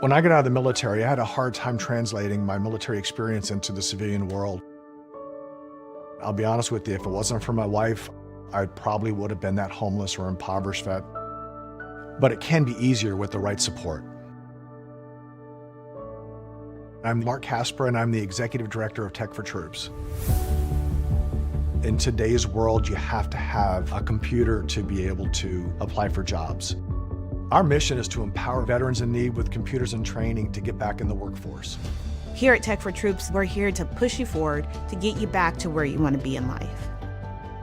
When I got out of the military, I had a hard time translating my military experience into the civilian world. I'll be honest with you, if it wasn't for my wife, I probably would have been that homeless or impoverished vet. But it can be easier with the right support. I'm Mark Casper, and I'm the Executive Director of Tech4Troops. In today's world, you have to have a computer to be able to apply for jobs. Our mission is to empower veterans in need with computers and training to get back in the workforce. Here at Tech4Troops, we're here to push you forward to get you back to where you want to be in life.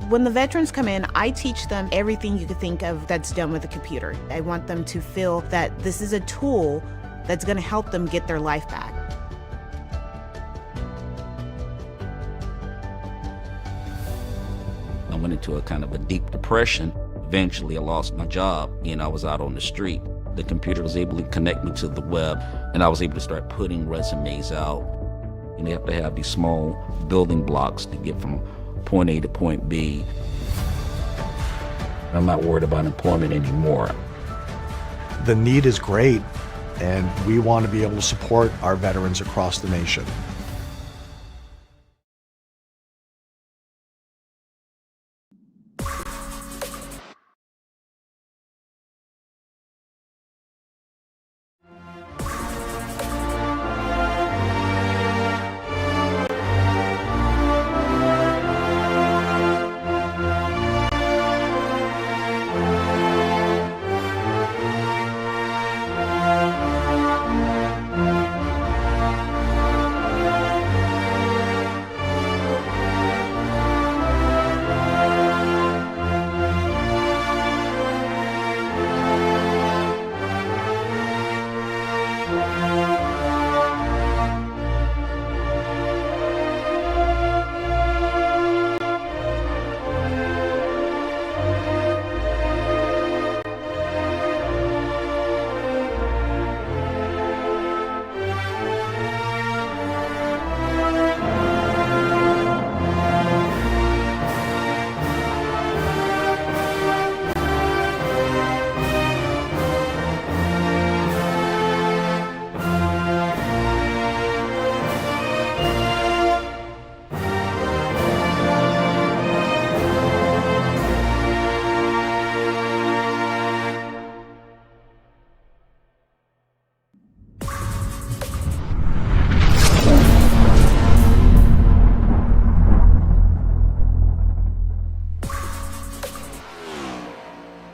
When the veterans come in, I teach them everything you could think of that's done with a computer. I want them to feel that this is a tool that's going to help them get their life back. I went into a kind of a deep depression. Eventually, I lost my job and I was out on the street. The computer was able to connect me to the web, and I was able to start putting resumes out. And you have to have these small building blocks to get from point A to point B. I'm not worried about employment anymore. The need is great, and we want to be able to support our veterans across the nation.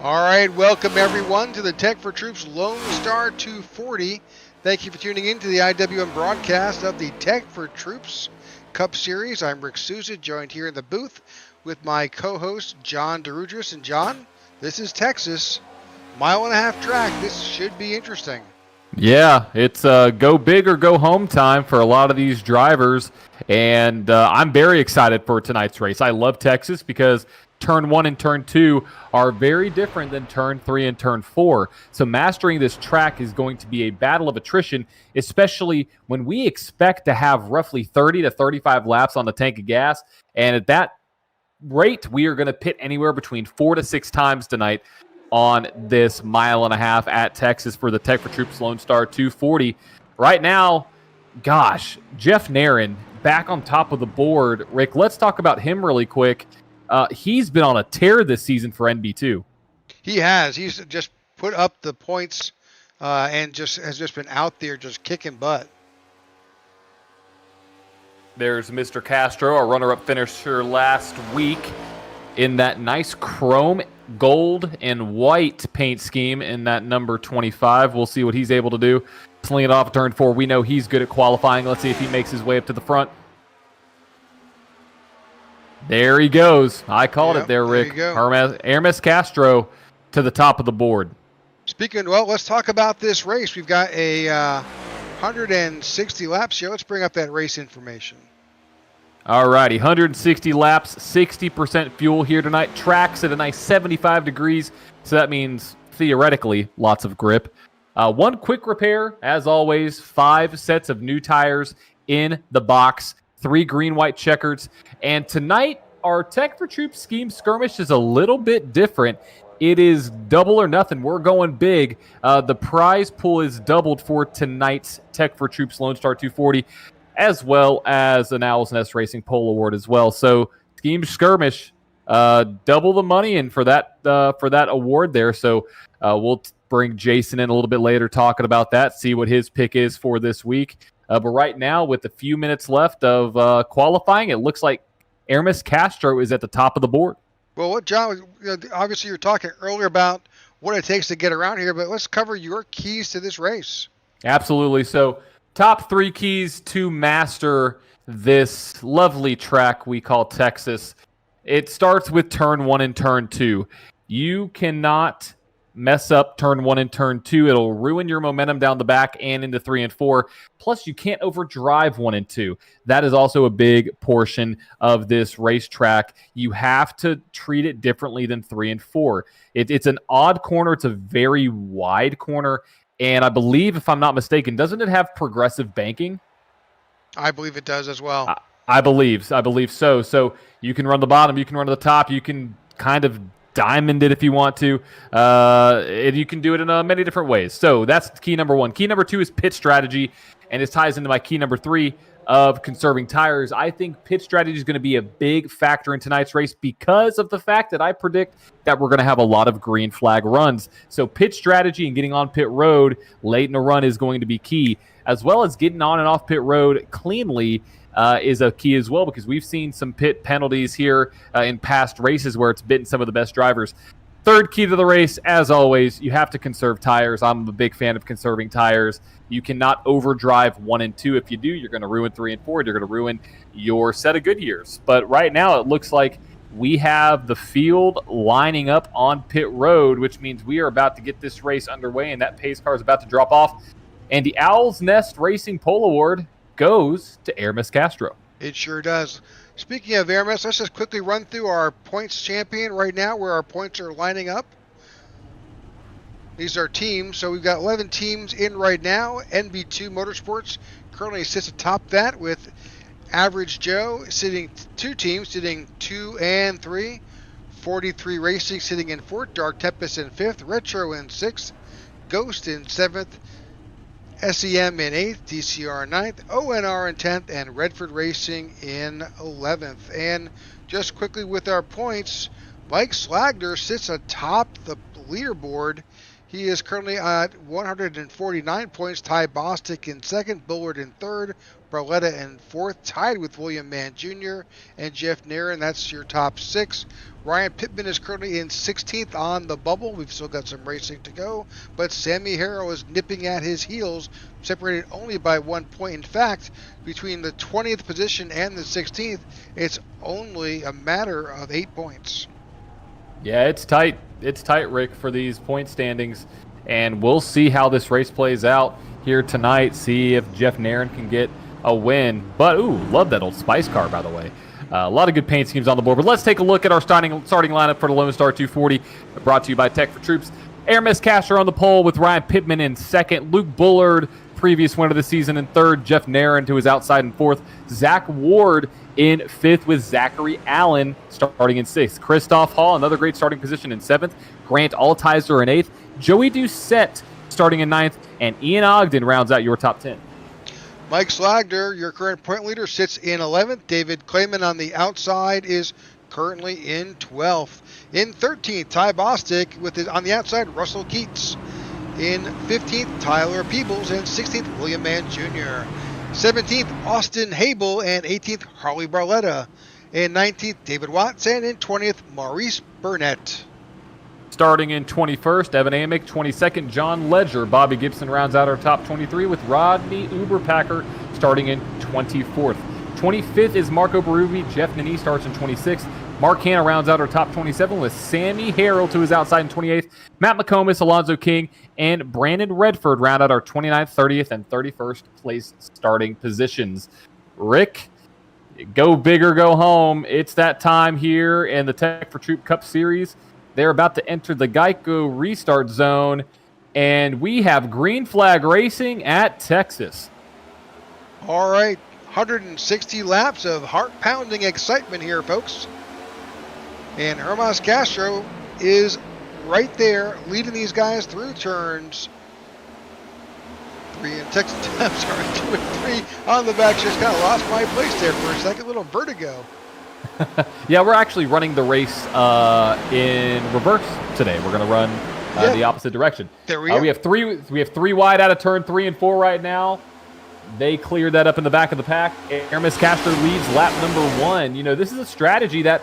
All right, welcome everyone to the Tech4Troops Lone Star 240. Thank you for tuning in to the IWM broadcast of the Tech4Troops Cup Series. I'm Rick Souza, joined here in the booth with my co-host John DeRudris. And John, this is Texas, mile-and-a-half track. This should be interesting. Yeah, it's go big or go home time for a lot of these drivers, and I'm very excited for tonight's race. I love Texas because Turn 1 and Turn 2 are very different than Turn 3 and Turn 4. So mastering this track is going to be a battle of attrition, especially when we expect to have roughly 30 to 35 laps on the tank of gas. And at that rate, we are going to pit anywhere between 4 to 6 times tonight on this mile-and-a-half at Texas for the Tech4Troops Lone Star 240. Right now, gosh, Jeff Narin back on top of the board. Rick, let's talk about him really quick. He's been on a tear this season for NB2. He has. He's just put up the points and has just been out there just kicking butt. There's Mr. Castro, our runner-up finisher last week in that nice chrome, gold, and white paint scheme in that number 25. We'll see what he's able to do. Sling it off Turn 4. We know he's good at qualifying. Let's see if he makes his way up to the front. There he goes. I called it there, Rick. Hermes Castro to the top of the board. Well, let's talk about this race. We've got a 160 laps here. Let's bring up that race information. All righty, 160 laps, 60% fuel here tonight. Tracks at a nice 75 degrees, so that means theoretically lots of grip. One quick repair, as always, 5 sets of new tires in the box. 3 green-white checkers. And tonight, our Tech4Troops scheme skirmish is a little bit different. it is double or nothing. We're going big. The prize pool is doubled for tonight's Tech4Troops Lone Star 240, as well as an Owl's Nest Racing Pole Award as well. So Team Skirmish, double the money in for that award there. So we'll bring Jason in a little bit later talking about that, see what his pick is for this week. But right now, with a few minutes left of qualifying, it looks like Aramis Castro is at the top of the board. Well, what John, obviously you're talking earlier about what it takes to get around here, but let's cover your keys to this race. Absolutely. So top 3 keys to master this lovely track we call Texas. It starts with turn 1 and turn 2. You cannot mess up turn 1 and turn 2. It'll ruin your momentum down the back and into 3 and 4. Plus, you can't overdrive 1 and 2. That is also a big portion of this racetrack. You have to treat it differently than 3 and 4. It's an odd corner. It's a very wide corner. And I believe, if I'm not mistaken, doesn't it have progressive banking? I believe it does as well. I believe so. So you can run the bottom, you can run to the top, you can kind of diamond it if you want to. And you can do it in many different ways. So that's key number 1. Key number 2 is pit strategy, and it ties into my key number 3 of conserving tires. I think pit strategy is going to be a big factor in tonight's race because of the fact that I predict that we're going to have a lot of green flag runs. So pit strategy and getting on pit road late in a run is going to be key, as well as getting on and off pit road cleanly is a key as well, because we've seen some pit penalties here in past races where it's bitten some of the best drivers. Third key to the race, as always, you have to conserve tires. I'm a big fan of conserving tires. You cannot overdrive 1 and 2. If you do, you're going to ruin 3 and 4. You're going to ruin your set of Goodyears. But right now, it looks like we have the field lining up on pit road, which means we are about to get this race underway, and that pace car is about to drop off. And the Owl's Nest Racing Pole Award goes to Aramis Castro. It sure does. Speaking of Aramis, let's just quickly run through our points champion right now, where our points are lining up. These are teams, so we've got 11 teams in right now. NB2 Motorsports currently sits atop that, with Average Joe sitting 2 teams, sitting 2 and 3. 43 Racing sitting in 4th. Dark Tempest in 5th. Retro in 6th. Ghost in 7th. SEM in 8th, DCR in 9th, ONR in 10th, and Redford Racing in 11th. And just quickly with our points, Mike Slagner sits atop the leaderboard. He is currently at 149 points. Ty Bostic in 2nd, Bullard in 3rd, Barletta in 4th, tied with William Mann Jr. and Jeff Nairn. That's your top 6. Ryan Pittman is currently in 16th on the bubble. We've still got some racing to go, but Sammy Harrell is nipping at his heels, separated only by 1 point. In fact, between the 20th position and the 16th, it's only a matter of 8 points. Yeah, it's tight. It's tight, Rick, for these point standings, and we'll see how this race plays out here tonight, see if Jeff Nairn can get a win. But, ooh, love that old Spice car, by the way. A lot of good paint schemes on the board. But let's take a look at our starting lineup for the Lone Star 240, brought to you by Tech4Troops. Aramis Castro on the pole with Ryan Pittman in 2nd. Luke Bullard, previous winner of the season, in 3rd. Jeff Nairn to his outside in 4th. Zach Ward in 5th with Zachary Allen starting in 6th. Christoph Hall, another great starting position, in 7th. Grant Altizer in 8th. Joey Doucette starting in 9th. And Ian Ogden rounds out your top 10. Mike Slagner, your current point leader, sits in 11th. David Clayman on the outside is currently in 12th. In 13th, Ty Bostic on the outside, Russell Keats. In 15th, Tyler Peebles. And 16th, William Mann Jr. 17th, Austin Habel. And 18th, Harley Barletta. In 19th, David Watts. And in 20th, Maurice Burnett. Starting in 21st, Evan Amick. 22nd, John Ledger. Bobby Gibson rounds out our top 23 with Rodney Uberpacker starting in 24th. 25th is Marco Berube. Jeff Nini starts in 26th. Mark Hanna rounds out our top 27 with Sammy Harrell to his outside in 28th. Matt McComas, Alonzo King, and Brandon Redford round out our 29th, 30th, and 31st place starting positions. Rick, go big or go home. It's that time here in the Tech4Troop Cup Series. They're about to enter the Geico restart zone, and we have green flag racing at Texas. All right, 160 laps of heart-pounding excitement here, folks. And Aramis Castro is right there, leading these guys through turns 3 and Texas. I'm sorry, 2 and 3 on the back. Just kind of lost my place there for a second. Little vertigo. Yeah, we're actually running the race in reverse today. We're going to run the opposite direction. There we go. We have three wide out of turn 3 and 4 right now. They cleared that up in the back of the pack. Aramis Castro leads lap number 1. You know, this is a strategy that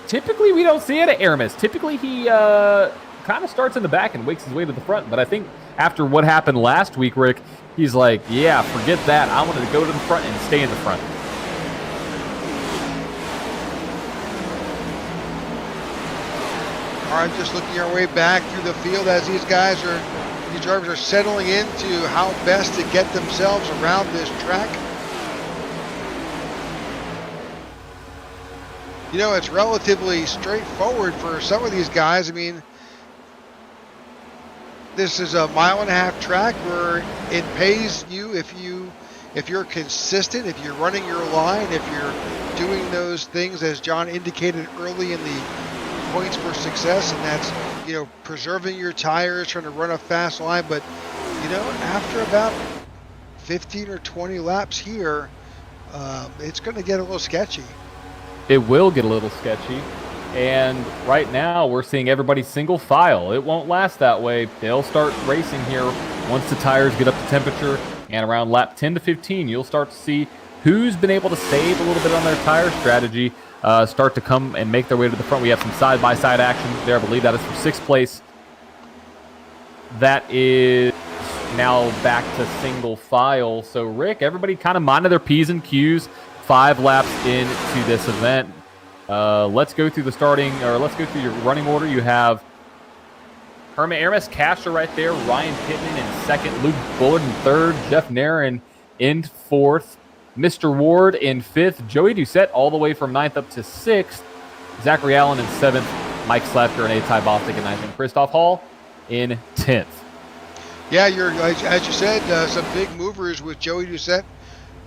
typically we don't see at Aramis. Typically he kind of starts in the back and wakes his way to the front. But I think after what happened last week, Rick, he's like, yeah, forget that. I wanted to go to the front and stay in the front. All right, just looking our way back through the field as these drivers are settling into how best to get themselves around this track. You know, it's relatively straightforward for some of these guys. I mean, this is a 1.5-mile track where it pays you if you're consistent, if you're running your line, if you're doing those things as John indicated early in the points for success, and that's, you know, preserving your tires, trying to run a fast line. But, you know, after about 15 or 20 laps here, it's going to get a little sketchy. It will get a little sketchy. And right now we're seeing everybody single file. It won't last that way. They'll start racing here once the tires get up to temperature, and around lap 10 to 15 you'll start to see who's been able to save a little bit on their tire strategy start to come and make their way to the front. We have some side-by-side action there. I believe that is for 6th place. That is now back to single file. So, Rick, everybody kind of minded their P's and Q's 5 laps into this event. Let's go through let's go through your running order. You have Aramis Castro right there, Ryan Pittman in 2nd, Luke Bullard in 3rd, Jeff Narin in 4th, Mr. Ward in 5th, Joey Doucette all the way from 9th up to 6th, Zachary Allen in 7th, Mike Slapker and Ty Bostic in 9th, and Christoph Hall in 10th. Yeah, as you said, some big movers with Joey Doucette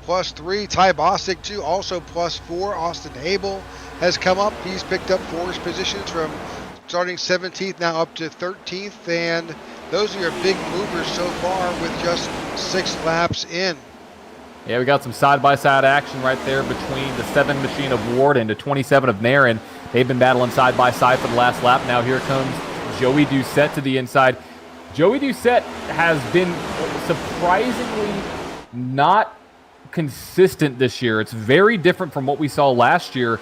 +3, Ty Bostic too, also +4. Austin Abel has come up. He's picked up 4 positions from starting 17th now up to 13th, and those are your big movers so far with just 6 laps in. Yeah, we got some side-by-side action right there between the 7 machine of Ward and the 27 of Narin. They've been battling side-by-side for the last lap. Now here comes Joey Doucette to the inside. Joey Doucette has been surprisingly not consistent this year. It's very different from what we saw last year,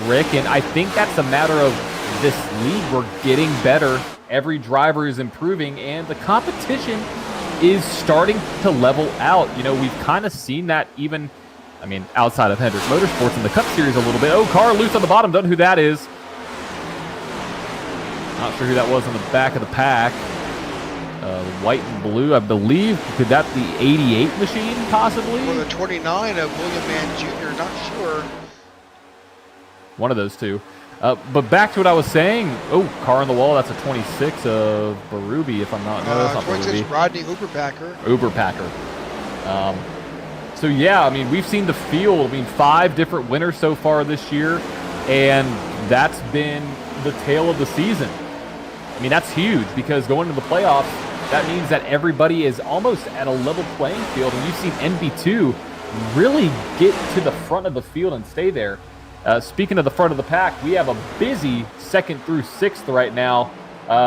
Rick, and I think that's a matter of this league. We're getting better. Every driver is improving, and the competition is starting to level out. You know, we've kind of seen that even, I mean, outside of Hendrick Motorsports in the Cup Series a little bit. Oh, car loose on the bottom. Don't know who that is. Not sure who that was on the back of the pack. White and blue, I believe. Could that be 88 machine, possibly? Or the 29 of William Mann Jr., not sure. One of those two. But back to what I was saying. Oh, car on the wall. That's a 26 of Berube, if I'm not. No, that's not 26 Berube. Rodney Uberpacker. So, yeah, I mean, we've seen the field. I mean, 5 different winners so far this year, and that's been the tale of the season. I mean, that's huge because going into the playoffs, that means that everybody is almost at a level playing field, and you've seen NB2 really get to the front of the field and stay there. Speaking of the front of the pack, we have a busy 2nd through 6th right now.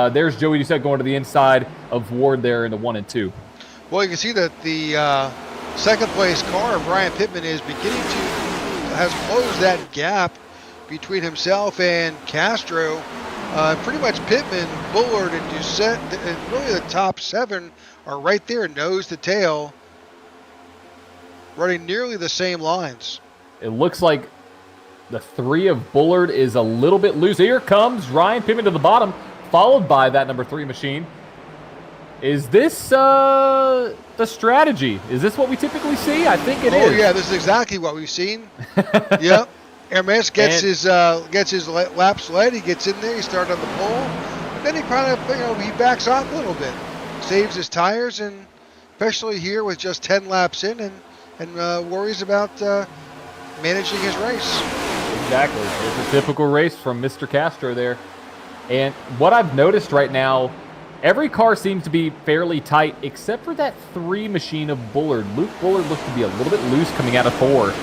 There's Joey Doucette going to the inside of Ward there in the 1 and 2. Well, you can see that the 2nd place car of Ryan Pittman is has closed that gap between himself and Castro. Pretty much Pittman, Bullard, and Doucette, and really the top 7 are right there, nose to tail, running nearly the same lines. It looks like the 3 of Bullard is a little bit loose. Here comes Ryan Pittman to the bottom, followed by that number 3 machine. Is this the strategy? Is this what we typically see? I think it is. Oh, yeah, this is exactly what we've seen. Yep. Aramis gets his lap sled. He gets in there. He starts on the pole. And then he kind of, he backs off a little bit. Saves his tires, and especially here with just 10 laps in, and worries about managing his race. Exactly. It's a typical race from Mr. Castro there. And what I've noticed right now, every car seems to be fairly tight, except for that 3 machine of Bullard. Luke Bullard looks to be a little bit loose coming out of 4.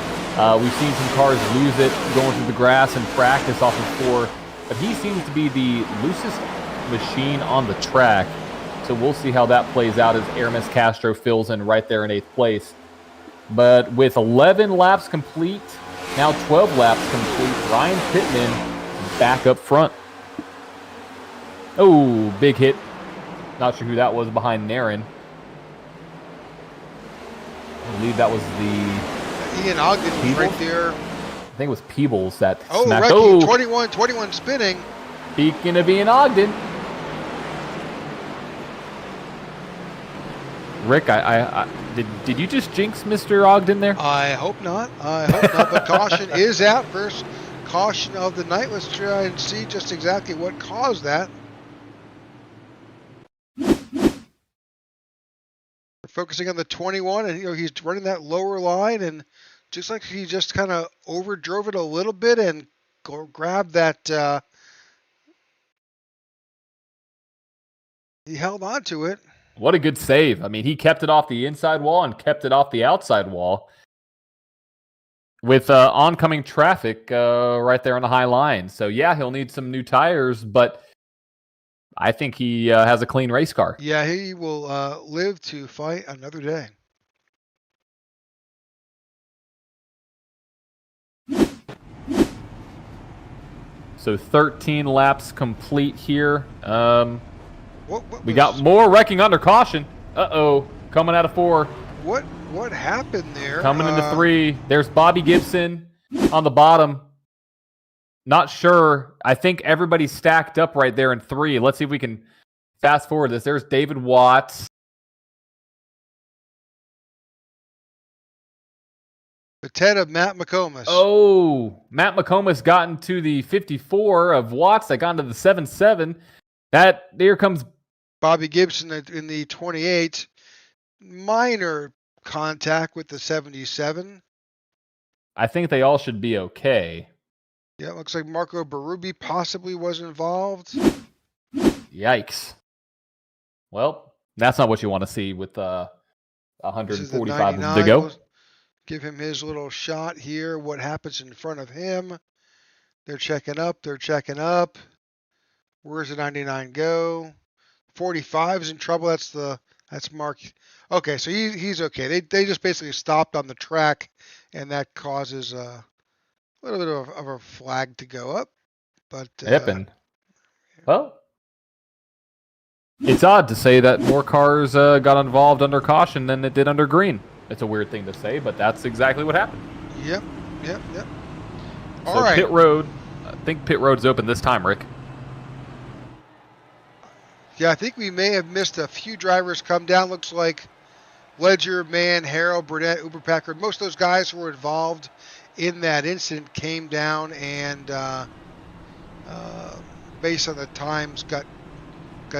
We've seen some cars lose it going through the grass and practice off of 4, but he seems to be the loosest machine on the track. So we'll see how that plays out as Aramis Castro fills in right there in 8th place. But with 11 laps complete, now 12 laps complete, Ryan Pittman back up front. Oh, big hit. Not sure who that was behind Naren. I believe that was the... Ian Ogden was right there. I think it was Peebles that smacked. Oh, 21 spinning. Speaking of Ian Ogden. Rick, did you just jinx Mr. Ogden there? I hope not. But caution is out. First caution of the night. Let's try and see just exactly what caused that. We're focusing on the 21, and he's running that lower line, and just like he just kind of overdrove it a little bit and grabbed that. He held on to it. What a good save. I mean, he kept it off the inside wall and kept it off the outside wall. With oncoming traffic right there on the high line. So, yeah, he'll need some new tires, but I think he has a clean race car. Yeah, he will live to fight another day. So 13 laps complete here. We What got more wrecking under caution. Uh-oh, coming out of 4. What happened there? Coming into 3. There's Bobby Gibson on the bottom. Not sure. I think everybody's stacked up right there in 3. Let's see if we can fast forward this. There's David Watts. The 10 of Matt McComas. Oh, Matt McComas got into the 54 of Watts. That got into the 7-7. Here comes Bobby Gibson in the 28. Minor contact with the 77. I think they all should be okay. Yeah, it looks like Marco Berube possibly was involved. Yikes. Well, that's not what you want to see with 145 to go. We'll give him his little shot here. What happens in front of him? They're checking up. Where's the 99 go? 45 is in trouble. That's Mark. Okay, so he's okay. They just basically stopped on the track, and that causes a little bit of a flag to go up. But well, it's odd to say that more cars got involved under caution than it did under green. It's a weird thing to say, but that's exactly what happened. Yep. All right. Pit road. I think pit road's open this time, Rick. Yeah, I think we may have missed a few drivers come down. Looks like Ledger, Mann, Harrell, Burnett, Uber Packard. Most of those guys who were involved in that incident came down and, based on the times, got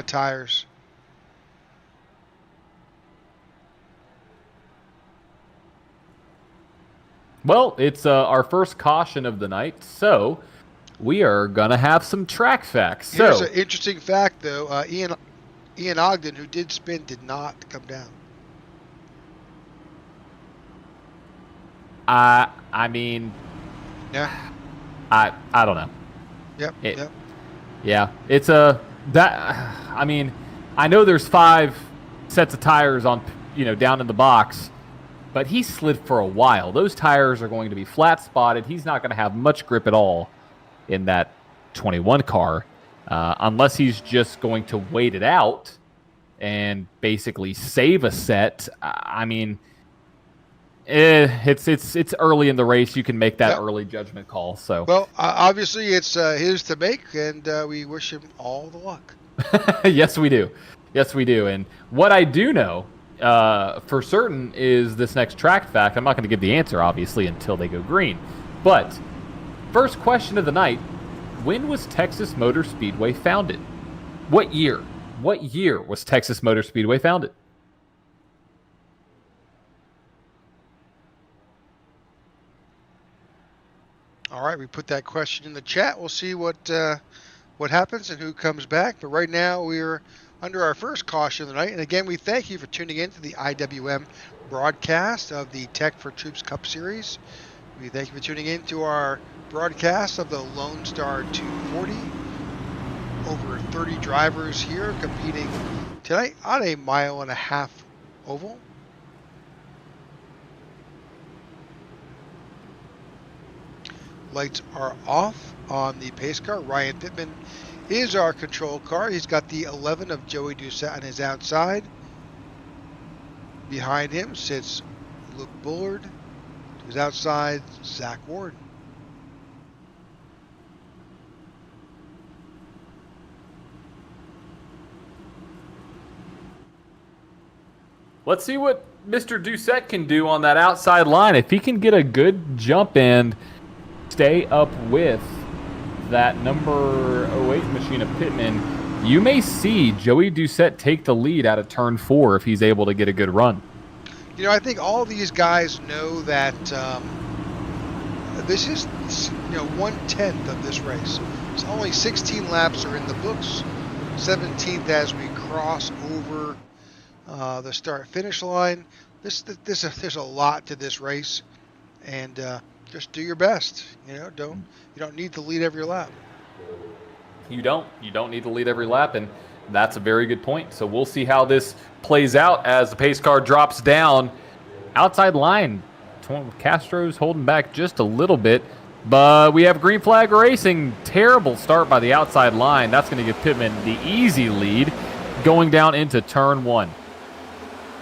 tires. Well, it's our first caution of the night, so we are going to have some track facts. Here's an interesting fact, though. Ian Ogden, who did spin, did not come down. I mean, yeah, I don't know. Yep. Yeah, it's I mean, I know there's 5 sets of tires on, down in the box, but he slid for a while. Those tires are going to be flat spotted. He's not going to have much grip at all in that 21 car, unless he's just going to wait it out and basically save a set. I mean, it's early in the race. You can make that early judgment call. So, well, obviously it's his to make, and we wish him all the luck. Yes, we do. And what I do know for certain is this next track fact. I'm not going to give the answer, obviously, until they go green. But first question of the night: when was Texas Motor Speedway founded? What year? What year was Texas Motor Speedway founded? All right, we put that question in the chat. We'll see what what happens and who comes back. But right now we're under our first caution of the night. And again, we thank you for tuning in to the IWM broadcast of the Tech4Troops Cup Series. We thank you for tuning in to our broadcast of the Lone Star 240. Over 30 drivers here competing tonight on a 1.5 mile oval. Lights are off on the pace car. Ryan Pittman is our control car. He's got the 11 of Joey Doucette on his outside. Behind him sits Luke Bullard. To his outside, Zach Ward. Let's see what Mr. Doucette can do on that outside line. If he can get a good jump and stay up with that number 08 machine of Pittman, you may see Joey Doucette take the lead out of turn 4 if he's able to get a good run. You know, I think all these guys know that this is, 1/10 of this race. It's only 16 laps are in the books, 17th as we cross over the start-finish line. There's a lot to this race, and just do your best. You don't need to lead every lap. You don't need to lead every lap, and that's a very good point. So we'll see how this plays out as the pace car drops down. Outside line, Castro's holding back just a little bit, but we have green flag racing. Terrible start by the outside line. That's going to give Pittman the easy lead going down into turn 1.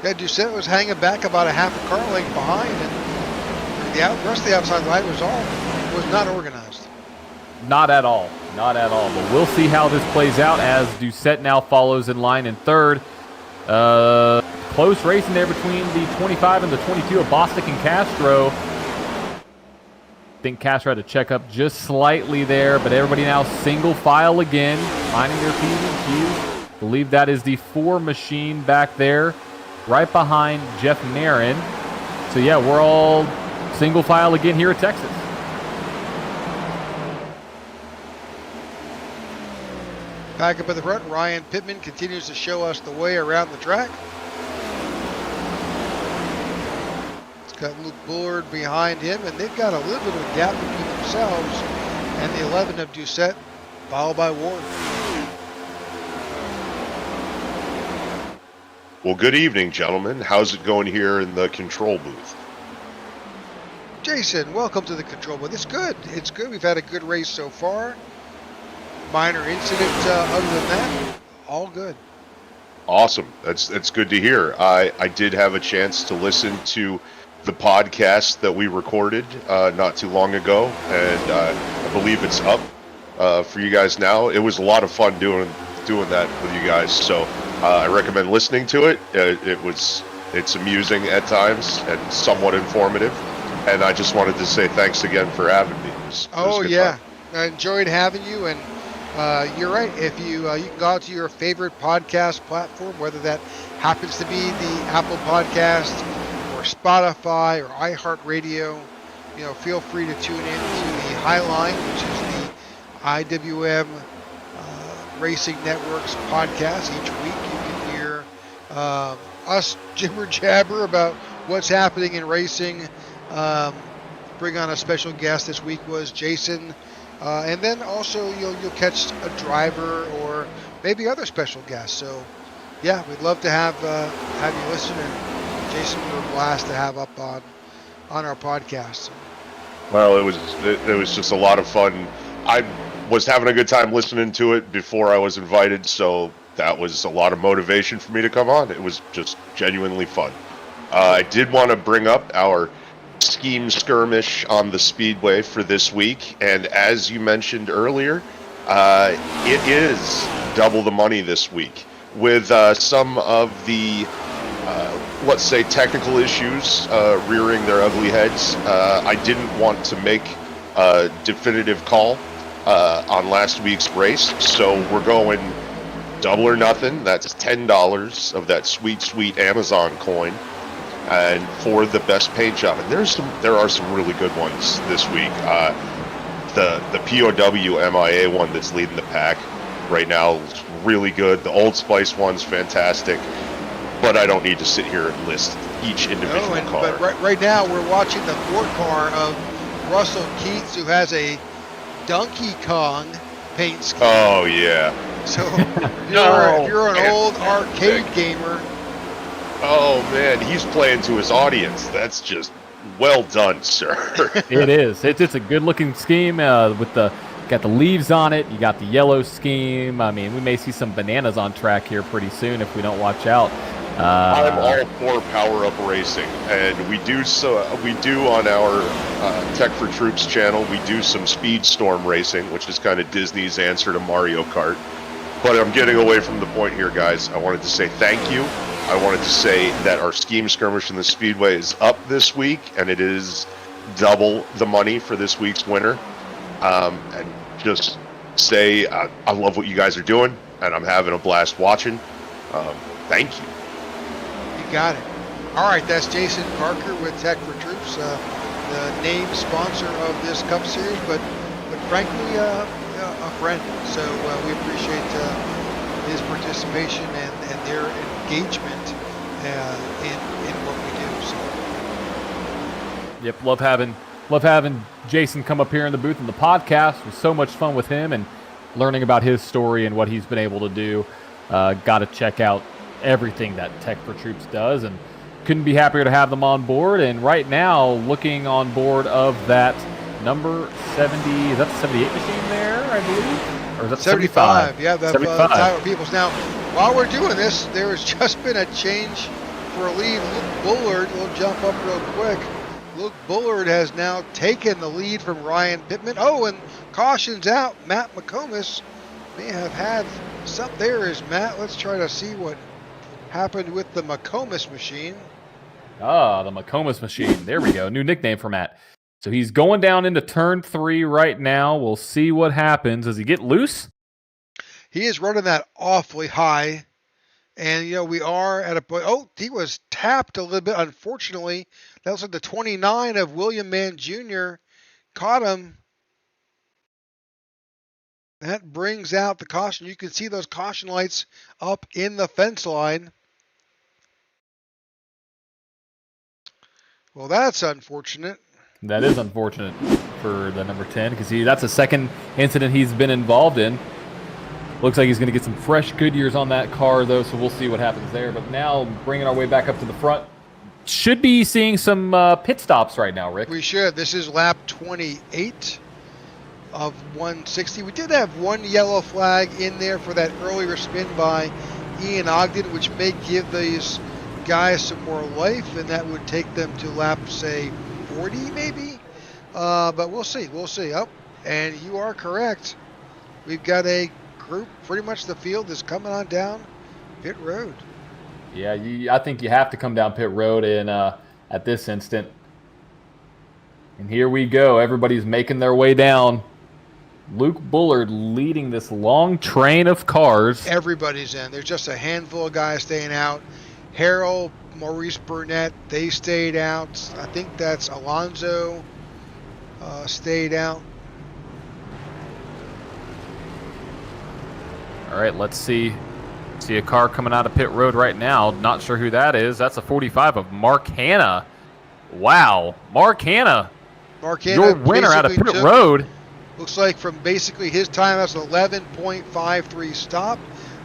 Yeah, Doucette was hanging back about a half a car length behind, and the rest of the outside line was not organized. Not at all. But we'll see how this plays out as Doucette now follows in line in third. Close racing there between the 25 and the 22 of Bostic and Castro. I think Castro had to check up just slightly there, but everybody now single file again, minding their P's and Q's. I believe that is the 4 machine back there, right behind Jeff Narin. So yeah, we're all single file again here at Texas. Back up at the front, Ryan Pittman continues to show us the way around the track. It's got Luke Bullard behind him, and they've got a little bit of a gap between themselves and the 11 of Doucette, followed by Ward. Well, good evening, gentlemen. How's it going here in the control booth? Jason, welcome to the control booth. It's good. We've had a good race so far. Minor incident other than that, all good. Awesome. That's good to hear. I did have a chance to listen to the podcast that we recorded not too long ago, and I believe it's up for you guys now. It was a lot of fun doing that with you guys, so I recommend listening to it. It's amusing at times and somewhat informative, and I just wanted to say thanks again for having me. It was yeah, fun. I enjoyed having you, and you're right. If you can go out to your favorite podcast platform, whether that happens to be the Apple Podcast or Spotify or iHeartRadio, feel free to tune in to the Highline, which is the IWM Racing Network's podcast. Each week you can hear us jibber jabber about what's happening in racing. Bring on a special guest. This week was Jason. And then also you'll catch a driver or maybe other special guests. So yeah, we'd love to have you listen, and Jason, we're a blast to have up on our podcast. Well, it was just a lot of fun. I was having a good time listening to it before I was invited, so that was a lot of motivation for me to come on. It was just genuinely fun. I did want to bring up our scheme skirmish on the Speedway for this week, and as you mentioned earlier, it is double the money this week with some of the let's say technical issues rearing their ugly heads. I didn't want to make a definitive call on last week's race, so we're going double or nothing. That's $10 of that sweet Amazon coin, and for the best paint job. And there are some really good ones this week. The POW MIA one that's leading the pack right now is really good. The Old Spice one's fantastic, but I don't need to sit here and list each individual car. But right now we're watching the Ford car of Russell Keats, who has a Donkey Kong paint scheme. Oh yeah. So if you're an old arcade gamer. Oh man, he's playing to his audience. That's just well done, sir. It is. It's a good looking scheme with got the leaves on it. You got the yellow scheme. I mean, we may see some bananas on track here pretty soon if we don't watch out. I'm all for power up racing, and we do on our Tech4Troops channel. We do some Speedstorm racing, which is kind of Disney's answer to Mario Kart. But I'm getting away from the point here, guys. I wanted to say thank you. I wanted to say that our scheme skirmish in the Speedway is up this week, and it is double the money for this week's winner. And just say I love what you guys are doing, and I'm having a blast watching. Thank you. You got it. All right, that's Jason Parker with Tech4Troops, the name sponsor of this Cup Series, but frankly, a friend. So we appreciate his participation and their engagement in what we do. So. Yep, love having Jason come up here in the booth in the podcast. It was so much fun with him and learning about his story and what he's been able to do. Got to check out everything that Tech4Troops does, and couldn't be happier to have them on board. And right now, looking on board of that number 70, is that the 78 machine there, I believe? Or is that 75? Yeah, the 75. Tyler Peoples. Now, while we're doing this, there has just been a change for a lead. Luke Bullard, we'll jump up real quick. Luke Bullard has now taken the lead from Ryan Pittman. Oh, and caution's out. Matt McComas may have had some. There is Matt. Let's try to see what happened with the McComas machine. Ah, the McComas machine. There we go. New nickname for Matt. So he's going down into turn 3 right now. We'll see what happens. Does he get loose? He is running that awfully high. And, we are at a point. Oh, he was tapped a little bit. Unfortunately, that was like the 29 of William Mann Jr. caught him. That brings out the caution. You can see those caution lights up in the fence line. Well, that's unfortunate. That is unfortunate for the number 10 because that's a second incident he's been involved in. Looks like he's going to get some fresh Goodyears on that car, though, so we'll see what happens there. But now, bringing our way back up to the front, should be seeing some pit stops right now, Rick. We should. This is lap 28 of 160. We did have one yellow flag in there for that earlier spin by Ian Ogden, which may give these guys some more life, and that would take them to lap, say, 40 maybe. But we'll see. We'll see. Oh, and you are correct. We've got a group, pretty much the field is coming on down pit road. Yeah, I think you have to come down pit road at this instant. And here we go. Everybody's making their way down. Luke Bullard leading this long train of cars. Everybody's in. There's just a handful of guys staying out. Harold, Maurice Burnett, they stayed out. I think that's Alonso stayed out. All right, let's see a car coming out of pit road right now. Not sure who that is. That's a 45 of Mark Hanna. Wow, Mark Hanna. Mark Hanna, your winner out of pit road. Looks like from basically his time, that's an 11.53 stop.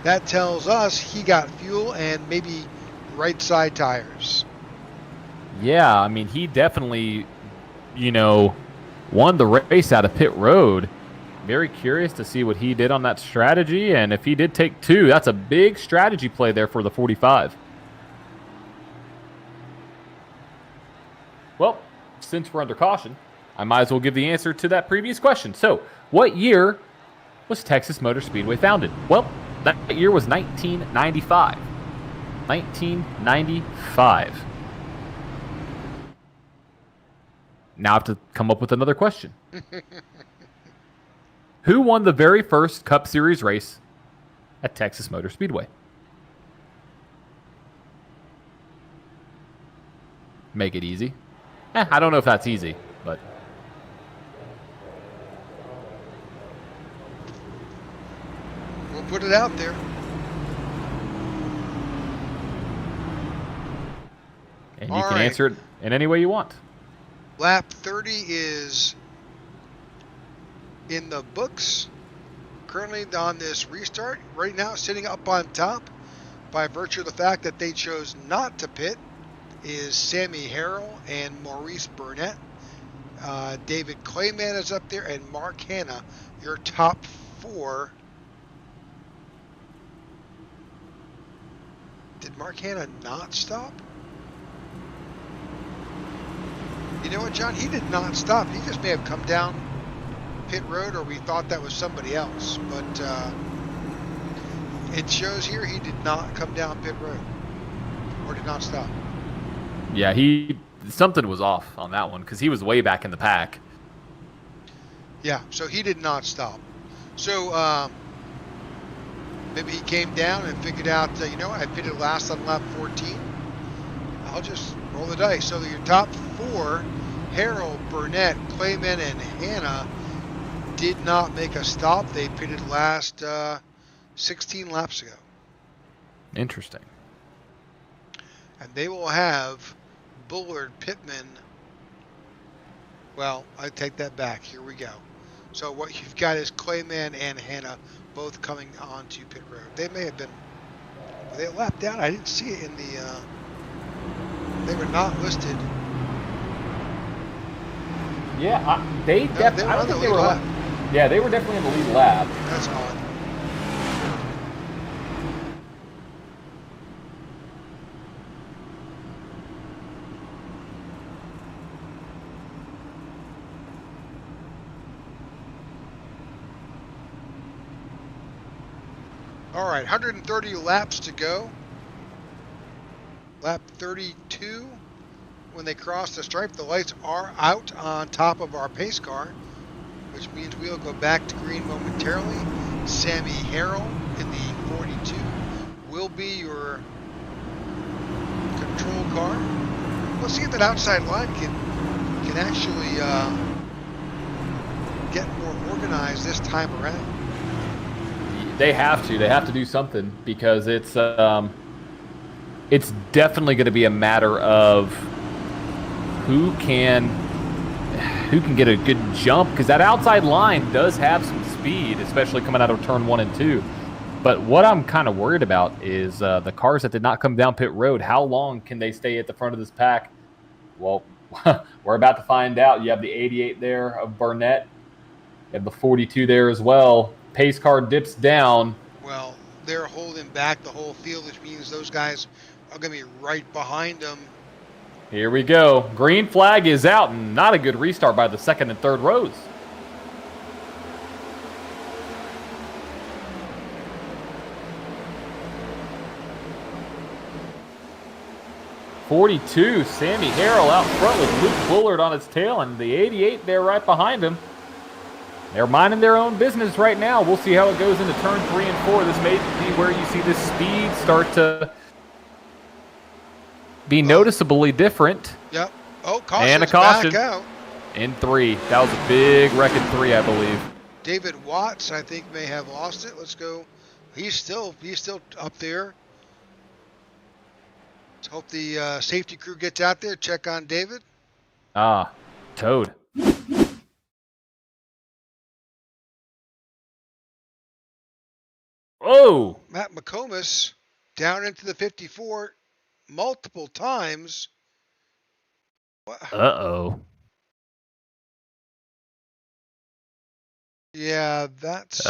That tells us he got fuel and maybe right side tires. Yeah, I mean, he definitely, won the race out of pit road. Very curious to see what he did on that strategy, and if he did take 2, that's a big strategy play there for the 45. Well, since we're under caution, I might as well give the answer to that previous question. So, what year was Texas Motor Speedway founded? Well, that year was 1995. 1995. Now I have to come up with another question. Who won the very first Cup Series race at Texas Motor Speedway? Make it easy. I don't know if that's easy, but... put it out there. And you All can right. answer it in any way you want. Lap 30 is in the books. Currently on this restart, right now sitting up on top by virtue of the fact that they chose not to pit is Sammy Harrell and Maurice Burnett. David Clayman is up there, and Mark Hanna, your top 4. Did Mark Hanna not stop? You know what, John? He did not stop. He just may have come down pit road, or we thought that was somebody else. But it shows here he did not come down pit road, or did not stop. Yeah, something was off on that one because he was way back in the pack. Yeah, so he did not stop. So maybe he came down and figured out, you know what, I pitted last on lap 14. I'll just roll the dice. So your top 4, Harrell, Burnett, Clayman, and Hanna, did not make a stop. They pitted last 16 laps ago. Interesting. And they will have Bullard, Pittman. Well, I take that back. Here we go. So what you've got is Clayman and Hanna both coming onto pit road. They may have been. Were they lapped out? I didn't see it in the. They were not listed. Yeah, I don't think they were lap. Yeah, they were definitely in the lead lap. That's odd. All right, 130 laps to go. Lap 32. When they cross the stripe, the lights are out on top of our pace car, which means we'll go back to green momentarily. Sammy Harrell in the 42 will be your control car. We'll see if that outside line can actually get more organized this time around. They have to. They have to do something because it's definitely going to be a matter of who can get a good jump, because that outside line does have some speed, especially coming out of turn 1 and 2. But what I'm kind of worried about is the cars that did not come down pit road. How long can they stay at the front of this pack? Well, we're about to find out. You have the 88 there of Burnett. You have the 42 there as well. Pace car dips down. Well, they're holding back the whole field, which means those guys are going to be right behind them. Here we go. Green flag is out, and not a good restart by the second and third rows. .42, Sammy Harrell out front with Luke Bullard on his tail, and the 88 there right behind him. They're minding their own business right now. We'll see how it goes into turn 3 and 4. This may be where you see the speed start to be noticeably different. Yep. Oh, caution. And a caution. Back out. In 3. That was a big wreck in 3, I believe. David Watts, I think, may have lost it. Let's go. He's still up there. Let's hope the safety crew gets out there. Check on David. Toad. Oh! Matt McComas down into the 54 multiple times. Uh-oh. Yeah, that's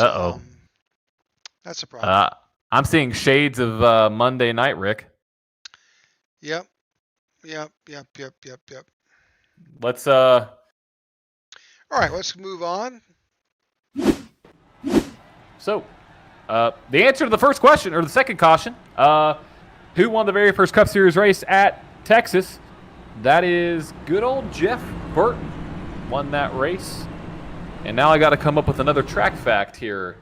that's a problem. I'm seeing shades of Monday night, Rick. Yep. Let's All right, let's move on. So, the answer to the first question, or the second caution, who won the very first Cup Series race at Texas? That is good old Jeff Burton won that race. And now I got to come up with another track fact here.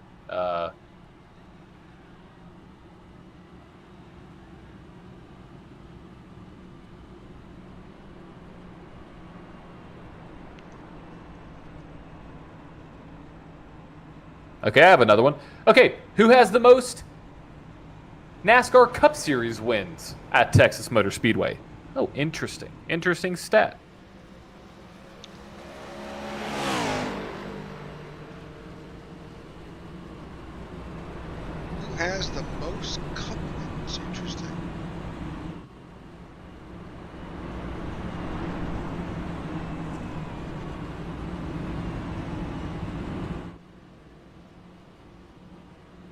Okay, I have another one. Okay, who has the most NASCAR Cup Series wins at Texas Motor Speedway? Oh, interesting. Interesting stat. Who has the most cup wins? Interesting.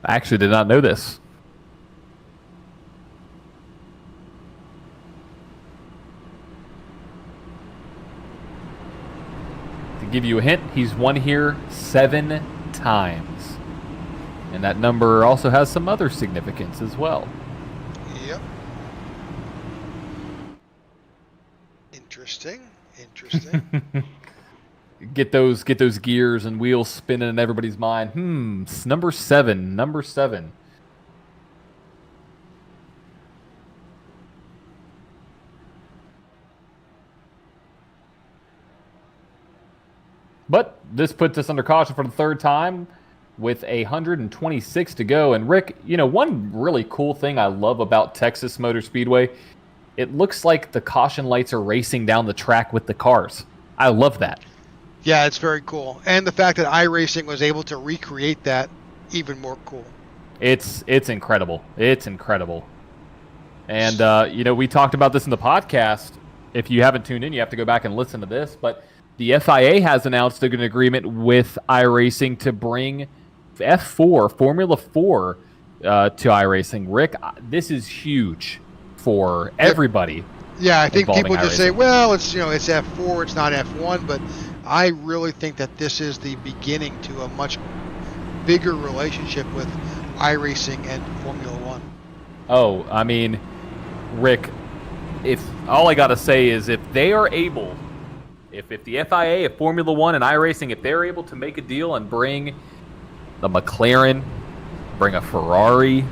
I actually did not know this. To give you a hint, he's won here 7 times. And that number also has some other significance as well. Yep. Interesting. Interesting. Get those gears and wheels spinning in everybody's mind. Number 7. Number 7. But this puts us under caution for the third time with 126 to go. And Rick, you know, one really cool thing I love about Texas Motor Speedway, it looks like the caution lights are racing down the track with the cars. I love that. Yeah, it's very cool. And the fact that iRacing was able to recreate that, even more cool. It's incredible. It's incredible. And, you know, we talked about this in the podcast. If you haven't tuned in, you have to go back and listen to this. But the FIA has announced an agreement with iRacing to bring F4, Formula 4, to iRacing. Rick, this is huge for everybody. Yeah, I think people just say, iRacing. well, it's F4, it's not F1, but I really think that this is the beginning to a much bigger relationship with iRacing and Formula One. Oh, I mean, Rick, if all I gotta say is if they are able, if the FIA, if Formula One and iRacing, if they're able to make a deal and bring the McLaren, bring a Ferrari,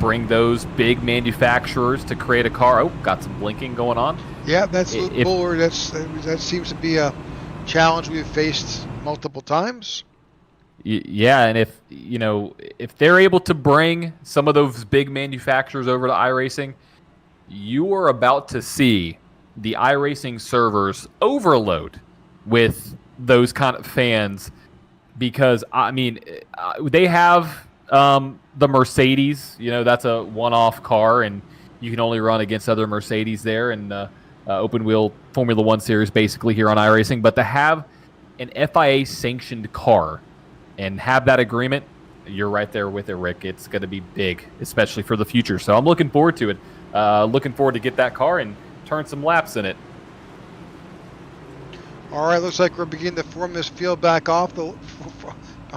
bring those big manufacturers to create a car. Oh, got some blinking going on. Yeah, that's Luke Bullard. That seems to be a challenge we've faced multiple times. Yeah, and if they're able to bring some of those big manufacturers over to iRacing, you are about to see the iRacing servers overload with those kind of fans because, I mean, they have the Mercedes. You know, that's a one-off car, and you can only run against other Mercedes there and open-wheel Formula One series basically here on iRacing. But to have an FIA-sanctioned car and have that agreement, you're right there with it, Rick. It's going to be big, especially for the future. So I'm looking forward to it. Looking forward to get that car and turn some laps in it. All right, looks like we're beginning to form this field back off.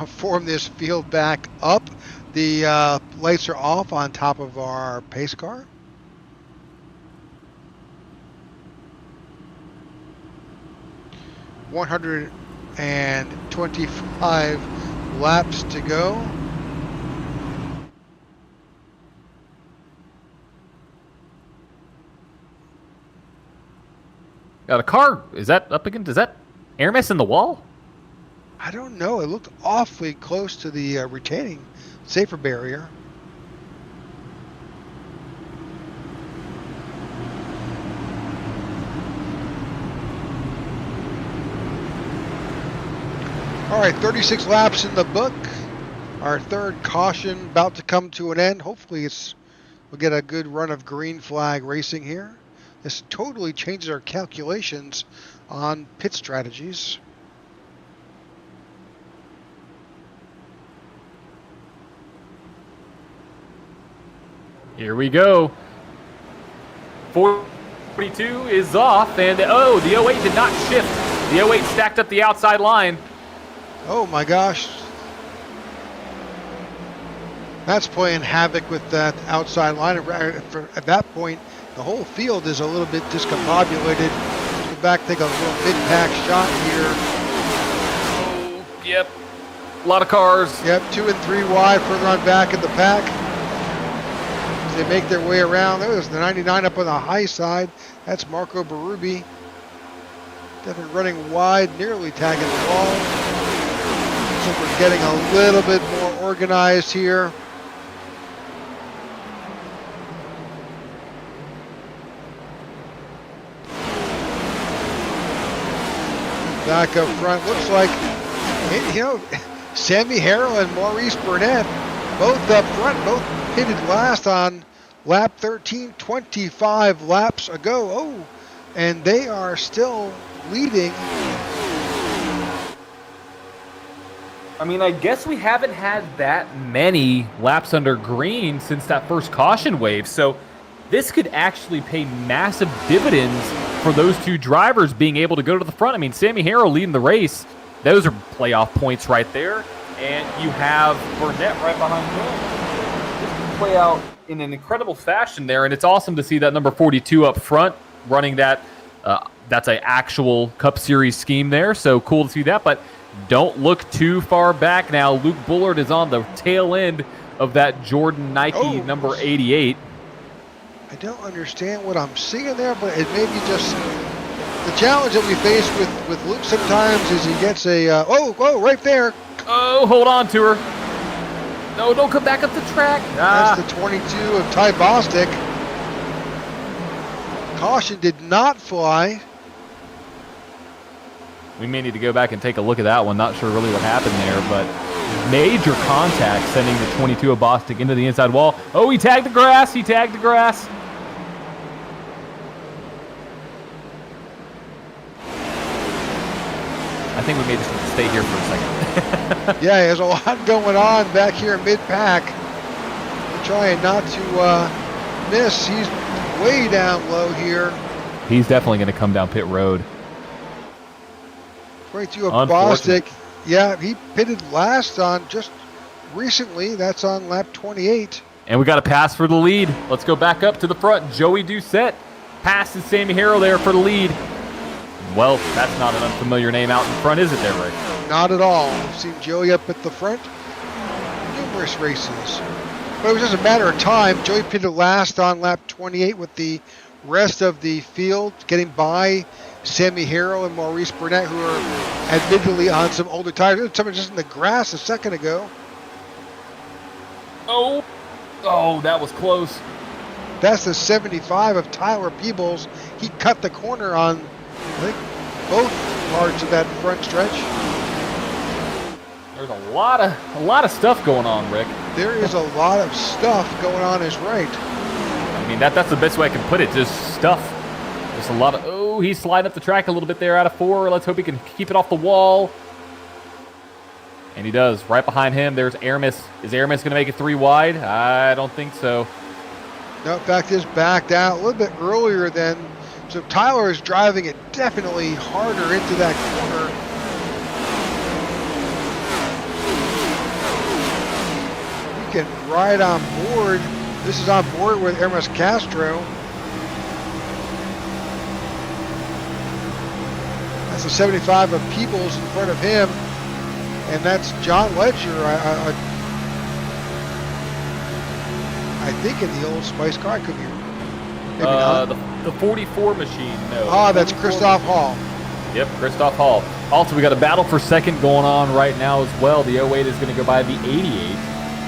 Form this field back up. The lights are off on top of our pace car. $125 laps to go. Got a car. Is that up against? Is that air mess in the wall? I don't know. It looked awfully close to the retaining safer barrier. All right, 36 laps in the book. Our third caution about to come to an end. Hopefully we'll get a good run of green flag racing here. This totally changes our calculations on pit strategies. Here we go. 42 is off, and the 08 did not shift. The 08 stacked up the outside line. Oh my gosh. That's playing havoc with that outside line. At that point, the whole field is a little bit discombobulated. Let's go back, take a little mid-pack shot here. Oh, yep. A lot of cars. Yep, 2 and 3 wide, further on back in the pack. As they make their way around, there's the 99 up on the high side. That's Marco Berube. Definitely running wide, nearly tagging the wall. like we're getting a little bit more organized here. Back up front, looks like, you know, Sammy Harrell and Maurice Burnett, both up front, both pitted last on lap 13, 25 laps ago. Oh, and they are still leading. I mean, I guess we haven't had that many laps under green since that first caution wave, so this could actually pay massive dividends for those two drivers being able to go to the front. I mean, Sammy Harrell leading the race. Those are playoff points right there. And you have Burnett right behind him. This can play out in an incredible fashion there, and it's awesome to see that number 42 up front running that. That's an actual Cup Series scheme there, so cool to see that. But don't look too far back now. Luke Bullard is on the tail end of that Jordan Nike number 88. I don't understand what I'm seeing there, but it may be just the challenge that we face with Luke sometimes is he gets a, right there. Oh, hold on to her. No, don't come back up the track. That's the 22 of Ty Bostic. Caution did not fly. We may need to go back and take a look at that one. Not sure really what happened there, but major contact sending the 22 of Bostic into the inside wall. Oh, he tagged the grass. He tagged the grass. I think we may just need to stay here for a second. Yeah, there's a lot going on back here mid-pack. We're trying not to miss. He's way down low here. He's definitely going to come down pit road. 22 of Bostic. Yeah, he pitted last on just recently. That's on lap 28. And we got a pass for the lead. Let's go back up to the front. Joey Doucette passes Sammy Harrell there for the lead. Well, that's not an unfamiliar name out in front, is it there, Rick? Not at all. We've seen Joey up at the front numerous races. But it was just a matter of time. Joey pitted last on lap 28 with the rest of the field getting by Sammy Harrell and Maurice Burnett, who are admittedly on some older tires. Someone just in the grass a second ago. Oh, that was close. That's the 75 of Tyler Peebles. He cut the corner on, I think, both parts of that front stretch. There's a lot of stuff going on, Rick. There is a lot of stuff going on, is right. I mean, that's the best way I can put it. Just stuff. There's a lot of. Oh, he's sliding up the track a little bit there out of 4. Let's hope he can keep it off the wall. And he does. Right behind him, there's Aramis. Is Aramis going to make it 3 wide? I don't think so. No, in fact, is backed out a little bit earlier than. So Tyler is driving it definitely harder into that corner. We can ride on board. This is on board with Hermes Castro. That's the 75 of Peebles in front of him. And that's John Ledger. I think in the old Spice car. I could be. Maybe not. The 44 machine, no. Ah, that's Christoph Hall. Yep, Christoph Hall. Also, we got a battle for second going on right now as well. The 08 is going to go by the 88,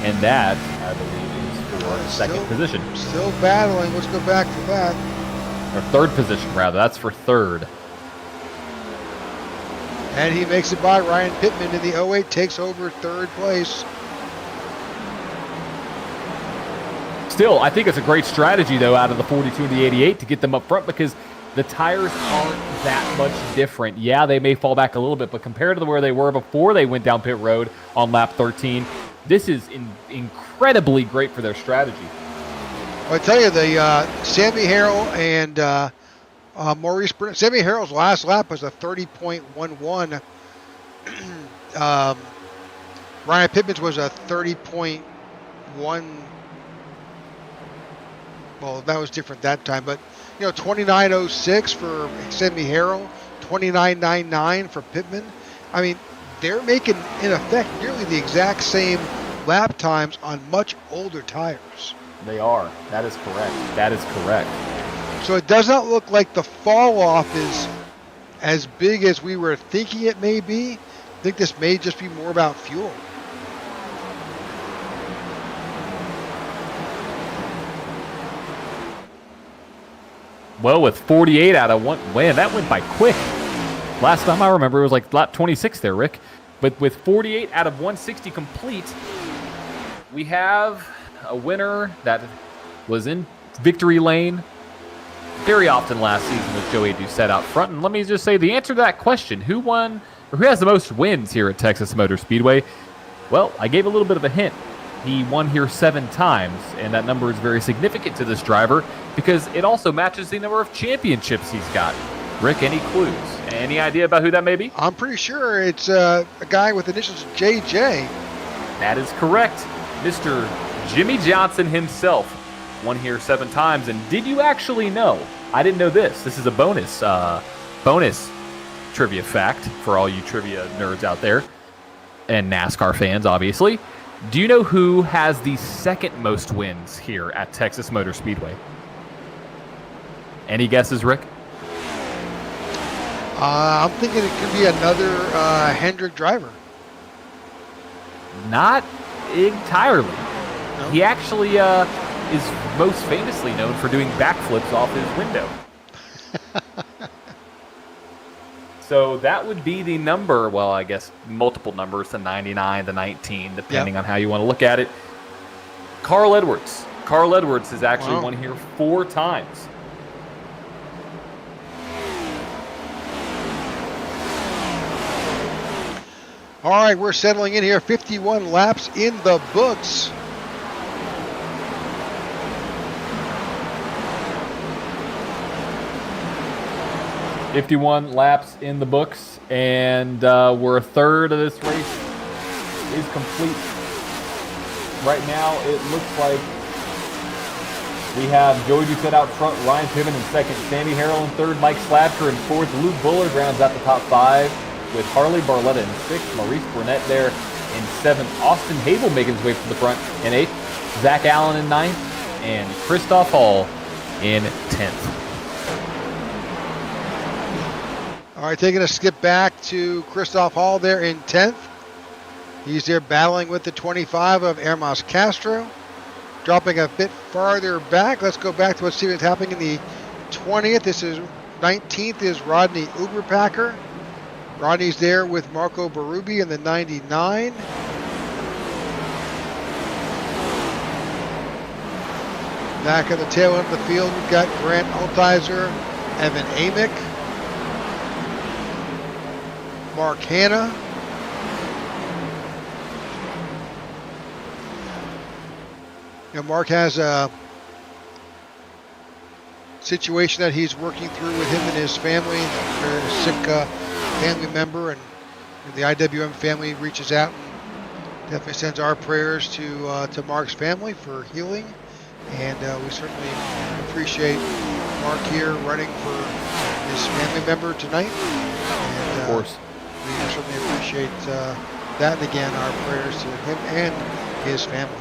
and that, I believe, is for second position. Still battling. Let's go back to that. Or third position, rather. That's for third. And he makes it by Ryan Pittman in the 08, takes over third place. Still, I think it's a great strategy, though, out of the 42 and the 88 to get them up front because the tires aren't that much different. Yeah, they may fall back a little bit, but compared to where they were before they went down pit road on lap 13, this is incredibly great for their strategy. Well, I tell you, the Sammy Harrell and Maurice Burnett. Sammy Harrell's last lap was a 30.11. Ryan Pittman's was a 30.1. Well, that was different that time, but 29.06 for Sammy Harrell, 29.99 for Pittman. I mean, they're making, in effect, nearly the exact same lap times on much older tires. They are. That is correct. That is correct. So it does not look like the fall off is as big as we were thinking it may be, I think this may just be more about fuel. Well, with 48 out of one, man, that went by quick. Last time I remember, it was like lap 26 there, Rick. But with 48 out of 160 complete, we have a winner that was in victory lane very often last season with Joey Doucette out front. And let me just say the answer to that question, who won, or who has the most wins here at Texas Motor Speedway? Well, I gave a little bit of a hint. He won here 7 times, and that number is very significant to this driver because it also matches the number of championships he's got. Rick, any clues? Any idea about who that may be? I'm pretty sure it's a guy with initials JJ. That is correct. Mr. Jimmy Johnson himself won here 7 times. And did you actually know? I didn't know this. This is a bonus trivia fact for all you trivia nerds out there and NASCAR fans, obviously. Do you know who has the second most wins here at Texas Motor Speedway? Any guesses, Rick? I'm thinking it could be another Hendrick driver. Not entirely. No? He actually is most famously known for doing backflips off his window. So that would be the number, well, I guess multiple numbers, the 99, the 19, depending on how you want to look at it. Carl Edwards. Carl Edwards has actually won here 4 times. All right, we're settling in here. 51 laps in the books. .51 laps in the books, and we're a third of this race is complete. Right now, it looks like we have Joey Doucette out front, Ryan Piven in second, Sammy Harrell in third, Mike Slavker in fourth, Luke Bullard rounds out the top 5 with Harley Barletta in sixth, Maurice Burnett there in seventh, Austin Habel making his way to the front in eighth, Zach Allen in ninth, and Christoph Hall in 10th. All right, taking a skip back to Christoph Hall there in 10th. He's there battling with the 25 of Hermas Castro. Dropping a bit farther back. Let's go back to what's happening in the 20th. This is 19th is Rodney Uberpacker. Rodney's there with Marco Berube in the 99. Back at the tail end of the field, we've got Grant Altizer, Evan Amick, Mark Hanna. You know, Mark has a situation that he's working through with him and his family. A very sick family member, and the IWM family reaches out and definitely sends our prayers to Mark's family for healing. And we certainly appreciate Mark here running for his family member tonight. And, of course. We certainly appreciate that, and again, our prayers to him and his family.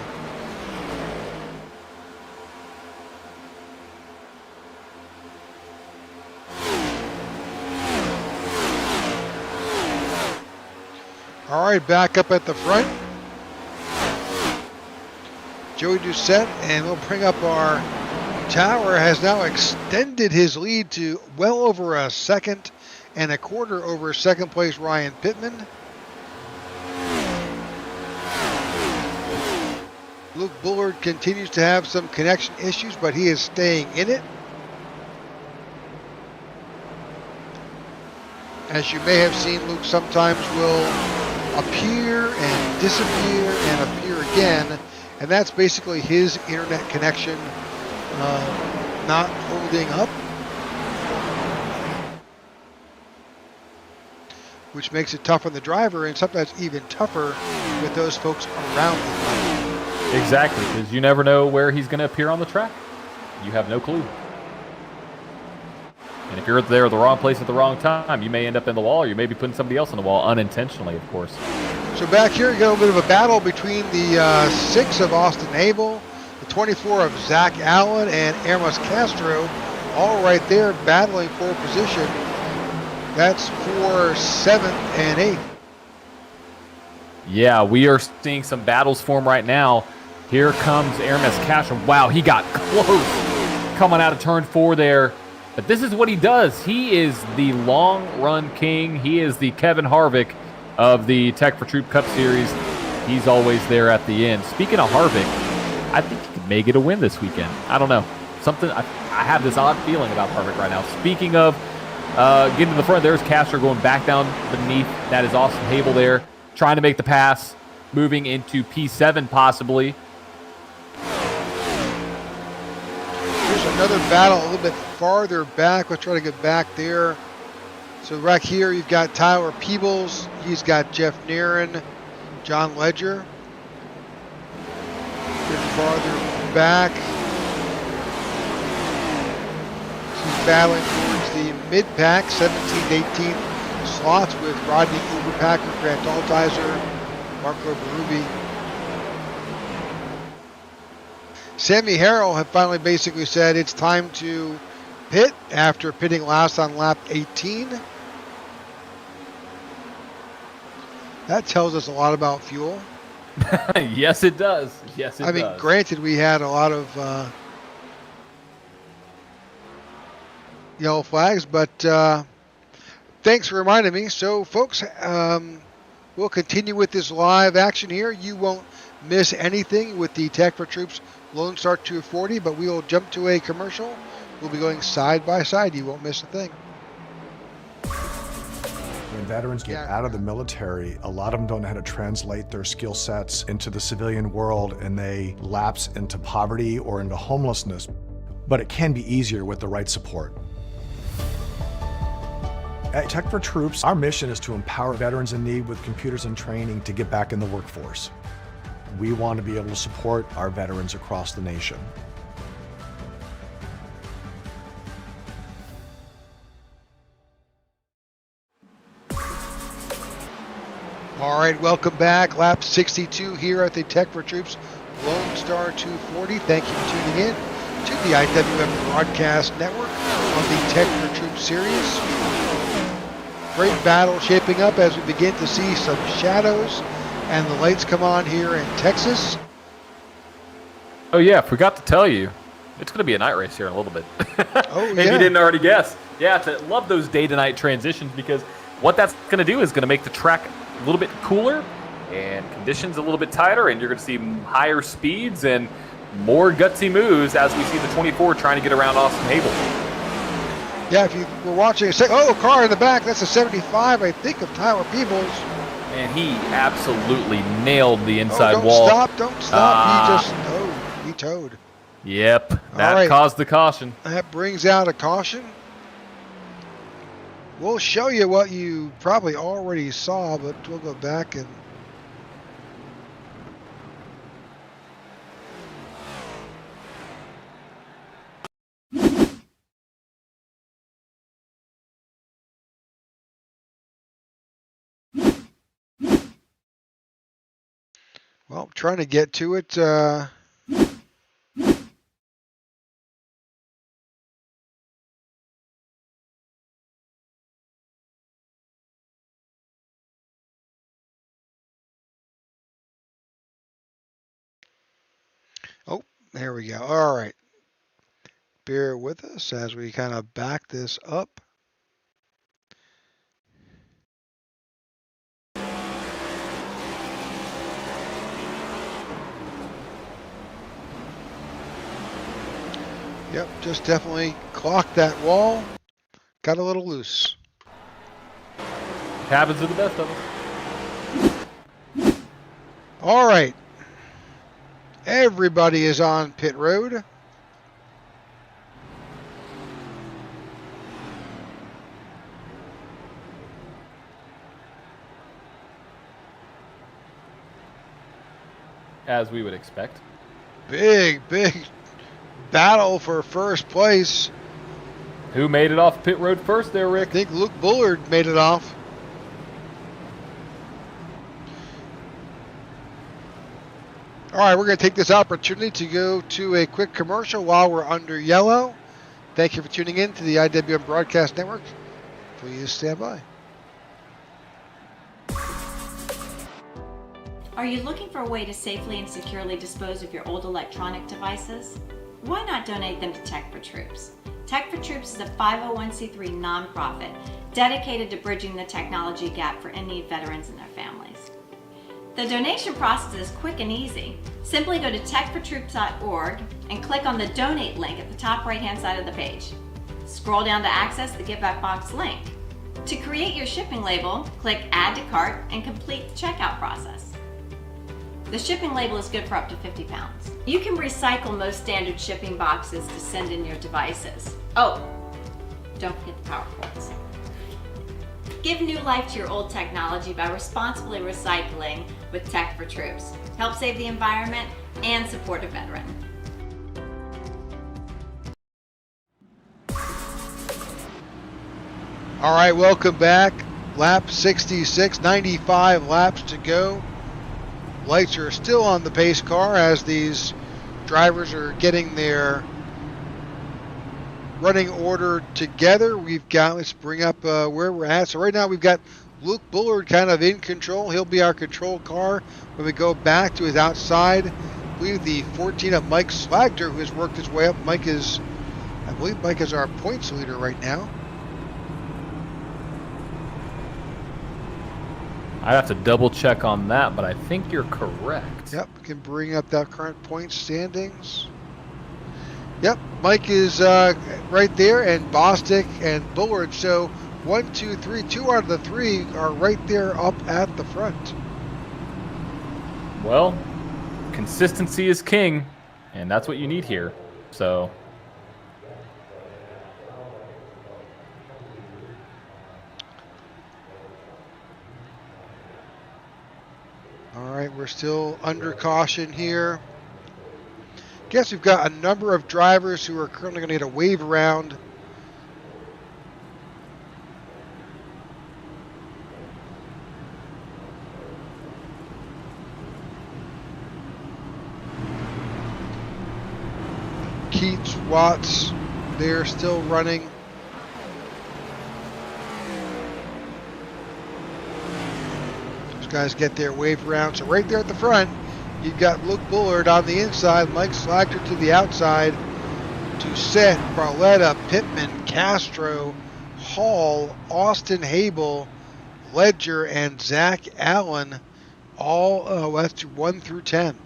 All right, back up at the front. Joey Doucette, and we'll bring up our tower, has now extended his lead to well over a second and a quarter over second place Ryan Pittman. Luke Bullard continues to have some connection issues, but he is staying in it. As you may have seen, Luke sometimes will appear and disappear and appear again, and that's basically his internet connection not holding up, which makes it tough on the driver, and sometimes even tougher with those folks around him. Exactly, because you never know where he's going to appear on the track. You have no clue. And if you're there at the wrong place at the wrong time, you may end up in the wall, or you may be putting somebody else on the wall unintentionally, of course. So back here, you got a little bit of a battle between the 6 of Austin Habel, the 24 of Zach Allen, and Hermas Castro, all right there battling for position. That's for 7th and 8th. Yeah, we are seeing some battles form right now. Here comes Aramis Cash. Wow, he got close coming out of turn 4 there. But this is what he does. He is the long run king. He is the Kevin Harvick of the Tech4Troop Cup Series. He's always there at the end. Speaking of Harvick, I think he could may get a win this weekend. I don't know. I have this odd feeling about Harvick right now. Speaking of getting to the front, there's Castro going back down beneath. That is Austin Hable there, trying to make the pass, moving into P7 possibly. Here's another battle a little bit farther back. Let's try to get back there. So right here, you've got Tyler Peebles. He's got Jeff Nairn, John Ledger. Get farther back. He's battling towards the mid-pack, 17th, 18th slots with Rodney Uberpacker, Grant Altizer, Marco Berube. Sammy Harrell had finally basically said it's time to pit after pitting last on lap 18. That tells us a lot about fuel. Yes, it does. Yes, it does. I mean, granted, we had a lot of yellow flags, but thanks for reminding me. So, folks, we'll continue with this live action here. You won't miss anything with the Tech4Troops Lone Star 240, but we will jump to a commercial. We'll be going side by side. You won't miss a thing. When veterans get out of the military, a lot of them don't know how to translate their skill sets into the civilian world, and they lapse into poverty or into homelessness. But it can be easier with the right support. At Tech4Troops, our mission is to empower veterans in need with computers and training to get back in the workforce. We want to be able to support our veterans across the nation. All right, welcome back. Lap 62 here at the Tech4Troops Lone Star 240. Thank you for tuning in to the IWM Broadcast Network on the Tech4Troops series. Great battle shaping up as we begin to see some shadows and the lights come on here in Texas. Oh yeah, forgot to tell you, it's going to be a night race here in a little bit. Oh If yeah. you didn't already guess. Yeah, love those day to night transitions, because what that's going to do is going to make the track a little bit cooler and conditions a little bit tighter, and you're going to see higher speeds and more gutsy moves as we see the 24 trying to get around Austin Hable. Yeah, if you were watching, a car in the back, that's a 75, I think, of Tyler Peebles. And he absolutely nailed the inside don't wall. Don't stop. He towed. Yep, that right. caused the caution. That brings out a caution. We'll show you what you probably already saw, but we'll go back and... Well, trying to get to it. Oh, there we go. All right. Bear with us as we kind of back this up. Yep, just definitely clocked that wall. Got a little loose. Happens to the best of us. All right. Everybody is on pit road. As we would expect. Big battle for first place. Who made it off pit road first there, I Rick? think Luke Bullard made it off. All right, we're going to take this opportunity to go to a quick commercial while we're under yellow. Thank you for tuning in to the IWM Broadcast Network. Please stand by. Are you looking for a way to safely and securely dispose of your old electronic devices? Why not donate them to Tech4Troops? Tech4Troops is a 501c3 nonprofit dedicated to bridging the technology gap for in-need veterans and their families. The donation process is quick and easy. Simply go to tech4troops.org and click on the donate link at the top right-hand side of the page. Scroll down to access the Give Back Box link. To create your shipping label, click Add to Cart and complete the checkout process. The shipping label is good for up to 50 pounds. You can recycle most standard shipping boxes to send in your devices. Oh, don't forget the power cords. Give new life to your old technology by responsibly recycling with Tech4Troops. Help save the environment and support a veteran. All right, welcome back. Lap 66, 95 laps to go. Lights are still on the pace car as these drivers are getting their running order together. We've got, let's bring up where we're at. So right now we've got Luke Bullard kind of in control. He'll be our control car when we go back to his outside. I believe the 14 of Mike Slagter, who has worked his way up. I believe Mike is our points leader right now. I'd have to double check on that, but I think you're correct. Yep, we can bring up that current point standings. Yep, Mike is right there, and Bostic and Bullard. So 1, 2, 3, 2 out of the 3 are right there up at the front. Well, consistency is king, and that's what you need here. So all right, we're still under caution here. Guess we've got a number of drivers who are currently going to get a wave around. Keats, Watts, they're still running. Guys get their wave around. So right there at the front, you've got Luke Bullard on the inside, Mike Slagter to the outside, Doucette, Barletta, Pittman, Castro, Hall, Austin Habel, Ledger, and Zach Allen, all that's 1 through 10.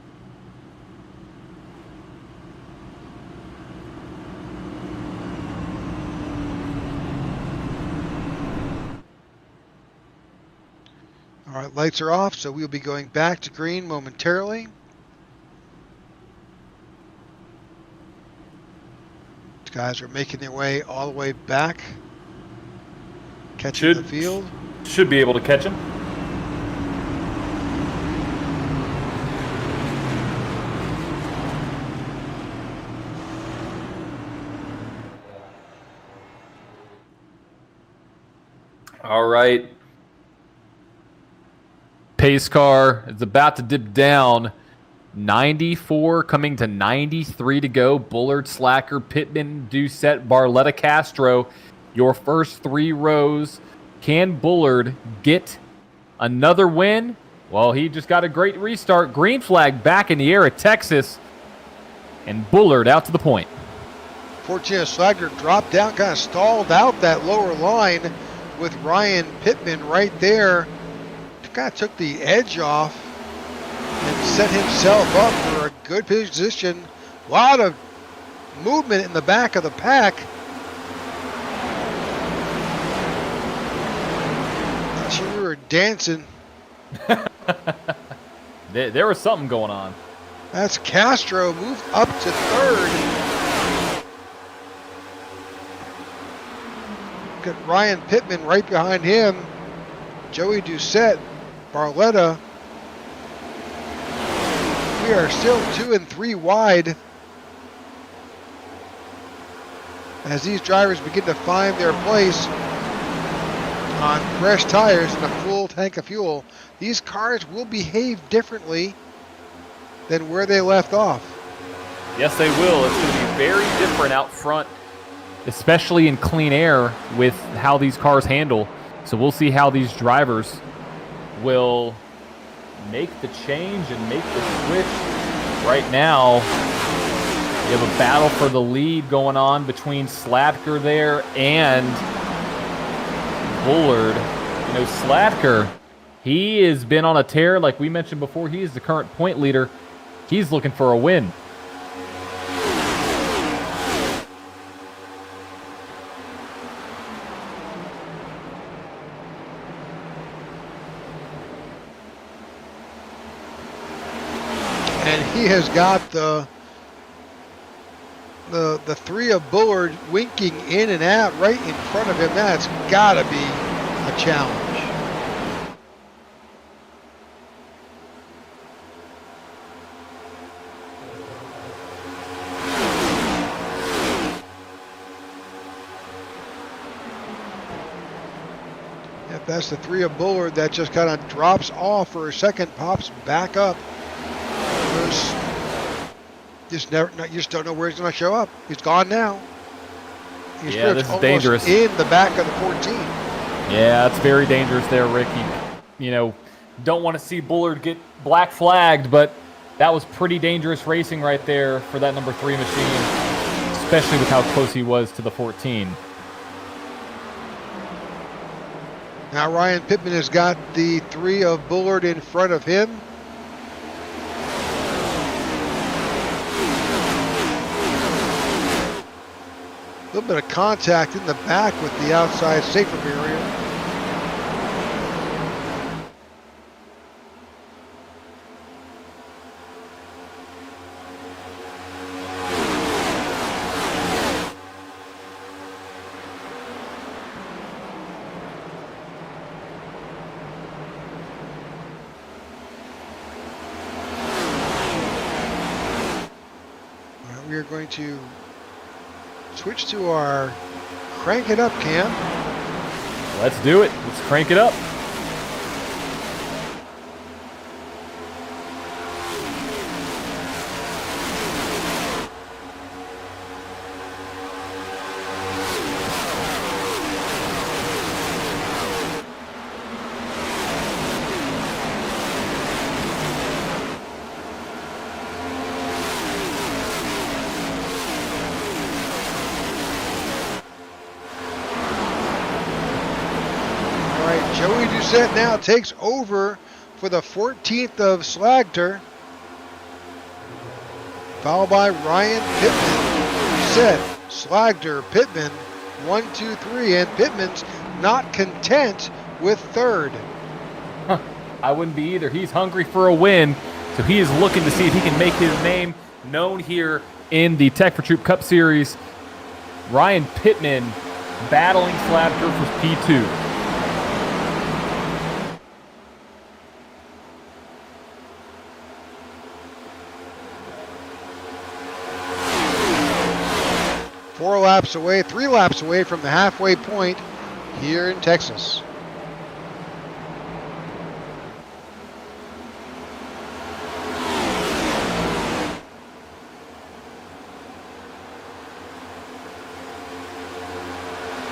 All right, lights are off, so we'll be going back to green momentarily. These guys are making their way all the way back, catching the field. Should be able to catch him. All right. Pace car is about to dip down. 94 coming to 93 to go. Bullard, Slacker, Pittman, Doucette, Barletta, Castro. Your first 3 rows. Can Bullard get another win? Well, he just got a great restart. Green flag back in the air at Texas. And Bullard out to the point. 14 of Slacker dropped down, kind of stalled out that lower line with Ryan Pittman right there. Kind of took the edge off and set himself up for a good position. A lot of movement in the back of the pack. Not sure we were dancing. There was something going on. That's Castro moved up to third. Got Ryan Pittman right behind him. Joey Doucette, Barletta. We are still 2 and 3 wide as these drivers begin to find their place on fresh tires and a full tank of fuel. These cars will behave differently than where they left off. Yes, they will. It's going to be very different out front, especially in clean air with how these cars handle. So we'll see how these drivers will make the change and make the switch. Right now, you have a battle for the lead going on between Slatker there and Bullard. You know, Slatker, he has been on a tear, like we mentioned before. He is the current point leader. He's looking for a win. And he has got the three of Bullard winking in and out right in front of him. That's got to be a challenge. If that's the three of Bullard, that just kind of drops off for a second, pops back up. You just don't know where he's going to show up. He's gone now. He's Yeah, this is dangerous. In the back of the 14. Yeah, it's very dangerous there, Rick. You know, don't want to see Bullard get black flagged, but that was pretty dangerous racing right there for that number 3 machine, especially with how close he was to the 14. Now Ryan Pittman has got the three of Bullard in front of him. A little bit of contact in the back with the outside safer barrier. We are going to switch to our crank it up cam. Let's do it. Let's crank it up. Joey Doucette now takes over for the 14th of Slagter, followed by Ryan Pittman. Doucette, Slagter, Pittman, 1, 2, 3, and Pittman's not content with third. I wouldn't be either. He's hungry for a win, so he is looking to see if he can make his name known here in the Tech4Troops Cup Series. Ryan Pittman battling Slagter for P2. Three laps away from the halfway point here in Texas.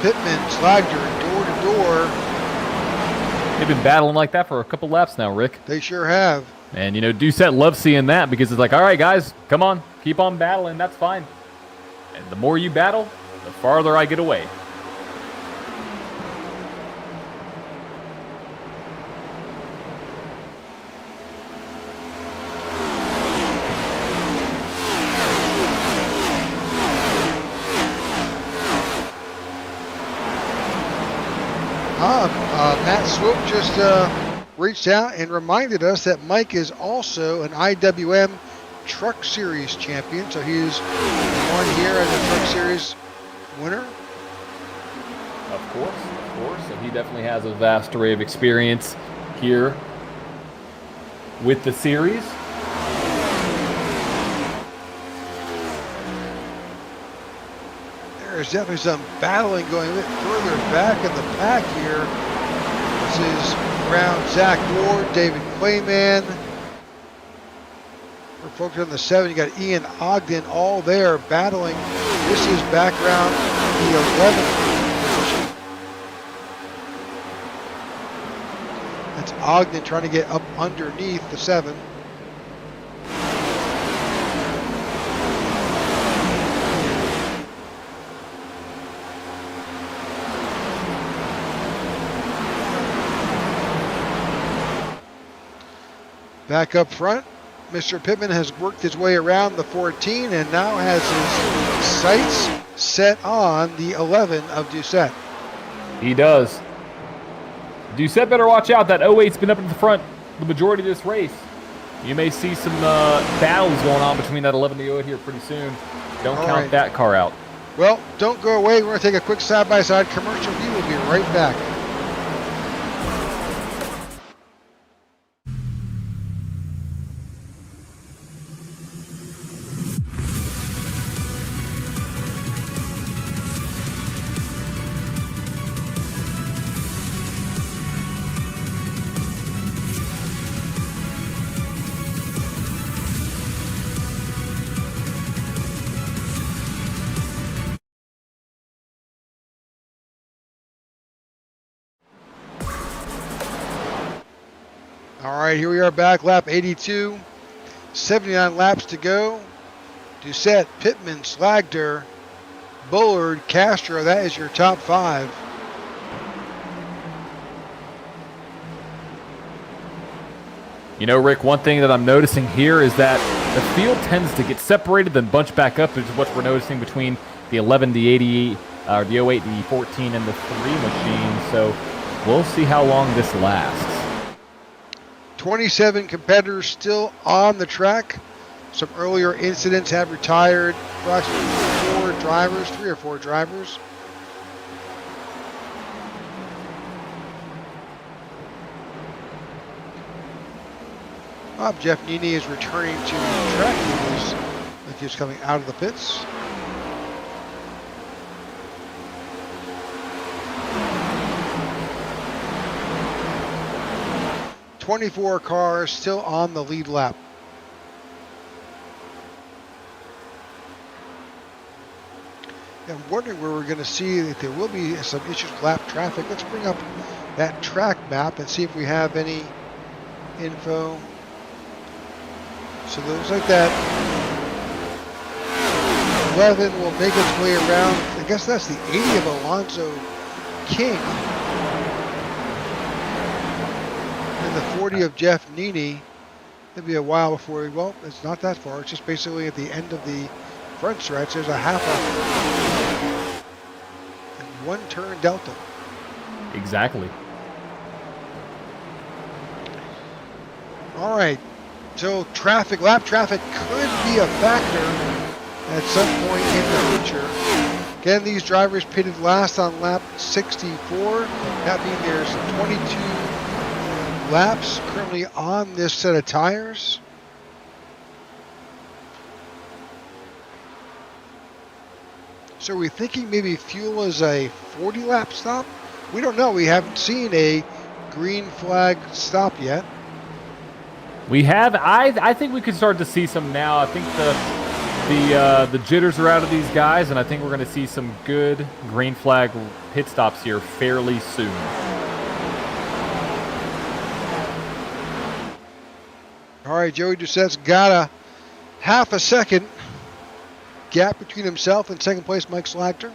Pittman, Slagter, door to door. They've been battling like that for a couple laps now, Rick. They sure have. And, you know, Doucette loves seeing that because it's like, all right, guys, come on, keep on battling. That's fine. And the more you battle, the farther I get away. Matt Swope just reached out and reminded us that Mike is also an IWM Truck Series champion, so he's won here as a Truck Series winner. Of course. So he definitely has a vast array of experience here with the series. There's definitely some battling going a bit further back in the pack here. This is around Zach Ward, David Clayman. We're focused on the 7. You got Ian Ogden all there battling. This is back around the 11th position. It's Ogden trying to get up underneath the 7. Back up front, Mr. Pittman has worked his way around the 14 and now has his sights set on the 11 of Doucette. He does. Doucette better watch out. That 08's been up in the front the majority of this race. You may see some battles going on between that 11 and the 08 here pretty soon. Don't count that car out. Well, don't go away. We're going to take a quick side-by-side commercial view. We'll be right back. All right, here we are back, lap 82. 79 laps to go. Doucette, Pittman, Slagter, Bullard, Castro, that is your top 5. You know, Rick, one thing that I'm noticing here is that the field tends to get separated, then bunch back up, which is what we're noticing between the 11, the 80, or the 08, the 14, and the 3 machine. So we'll see how long this lasts. 27 competitors still on the track. Some earlier incidents have retired approximately 3 or 4 drivers. Jeff Nini is returning to the track. He was coming out of the pits. "24 cars still on the lead lap. I'm wondering where we're going to see if there will be some issues with lap traffic. Let's bring up that track map and see if we have any info. So it looks like that 11 will make its way around. I guess that's the 80 of Alonzo King. And the 40 of Jeff Nini. It'll be a while before well, it's not that far. It's just basically at the end of the front stretch. There's a half and 1 turn delta. Exactly. All right. So lap traffic could be a factor at some point in the future. Again, these drivers pitted last on lap 64. That means there's 22 laps currently on this set of tires. So we're thinking maybe fuel is a 40 lap stop? We don't know. We haven't seen a green flag stop yet. We have. I think we could start to see some now. I think the jitters are out of these guys, and I think we're going to see some good green flag pit stops here fairly soon. All right, Joey Doucette's got a half a second gap between himself and second place Mike Slagter.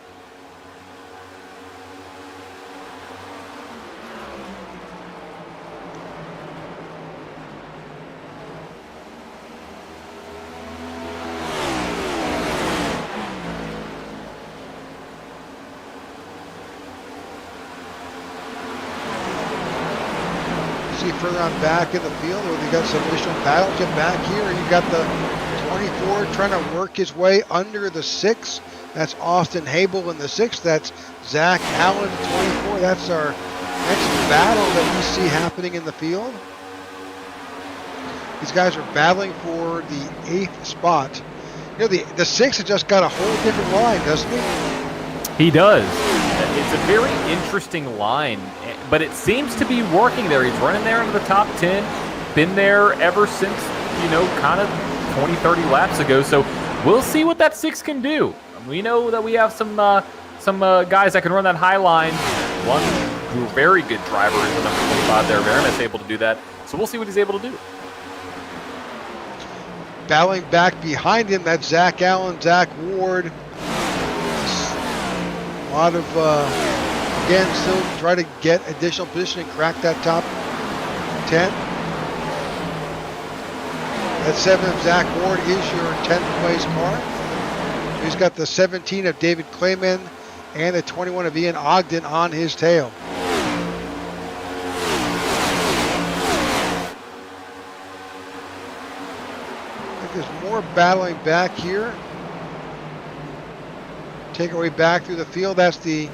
Further on back in the field, where they got some initial battles. Get back here, you got the 24 trying to work his way under the 6. That's Austin Habel in the 6. That's Zach Allen in 24. That's our next battle that we see happening in the field. These guys are battling for the 8th spot. You know, the 6 has just got a whole different line, doesn't he? He does. It's a very interesting line, but it seems to be working there. He's running there into the top 10, been there ever since, kind of 20, 30 laps ago. So we'll see what that 6 can do. We know that we have some guys that can run that high line. One very good driver is the number 25 there. Aramis able to do that. So we'll see what he's able to do. Battling back behind him, that's Zach Allen, Zach Ward. A lot of, again, still try to get additional position and crack that top 10. That 7 of Zach Ward is your 10th place car. He's got the 17 of David Clayman and the 21 of Ian Ogden on his tail. There's more battling back here. Take our way back through the field. That's the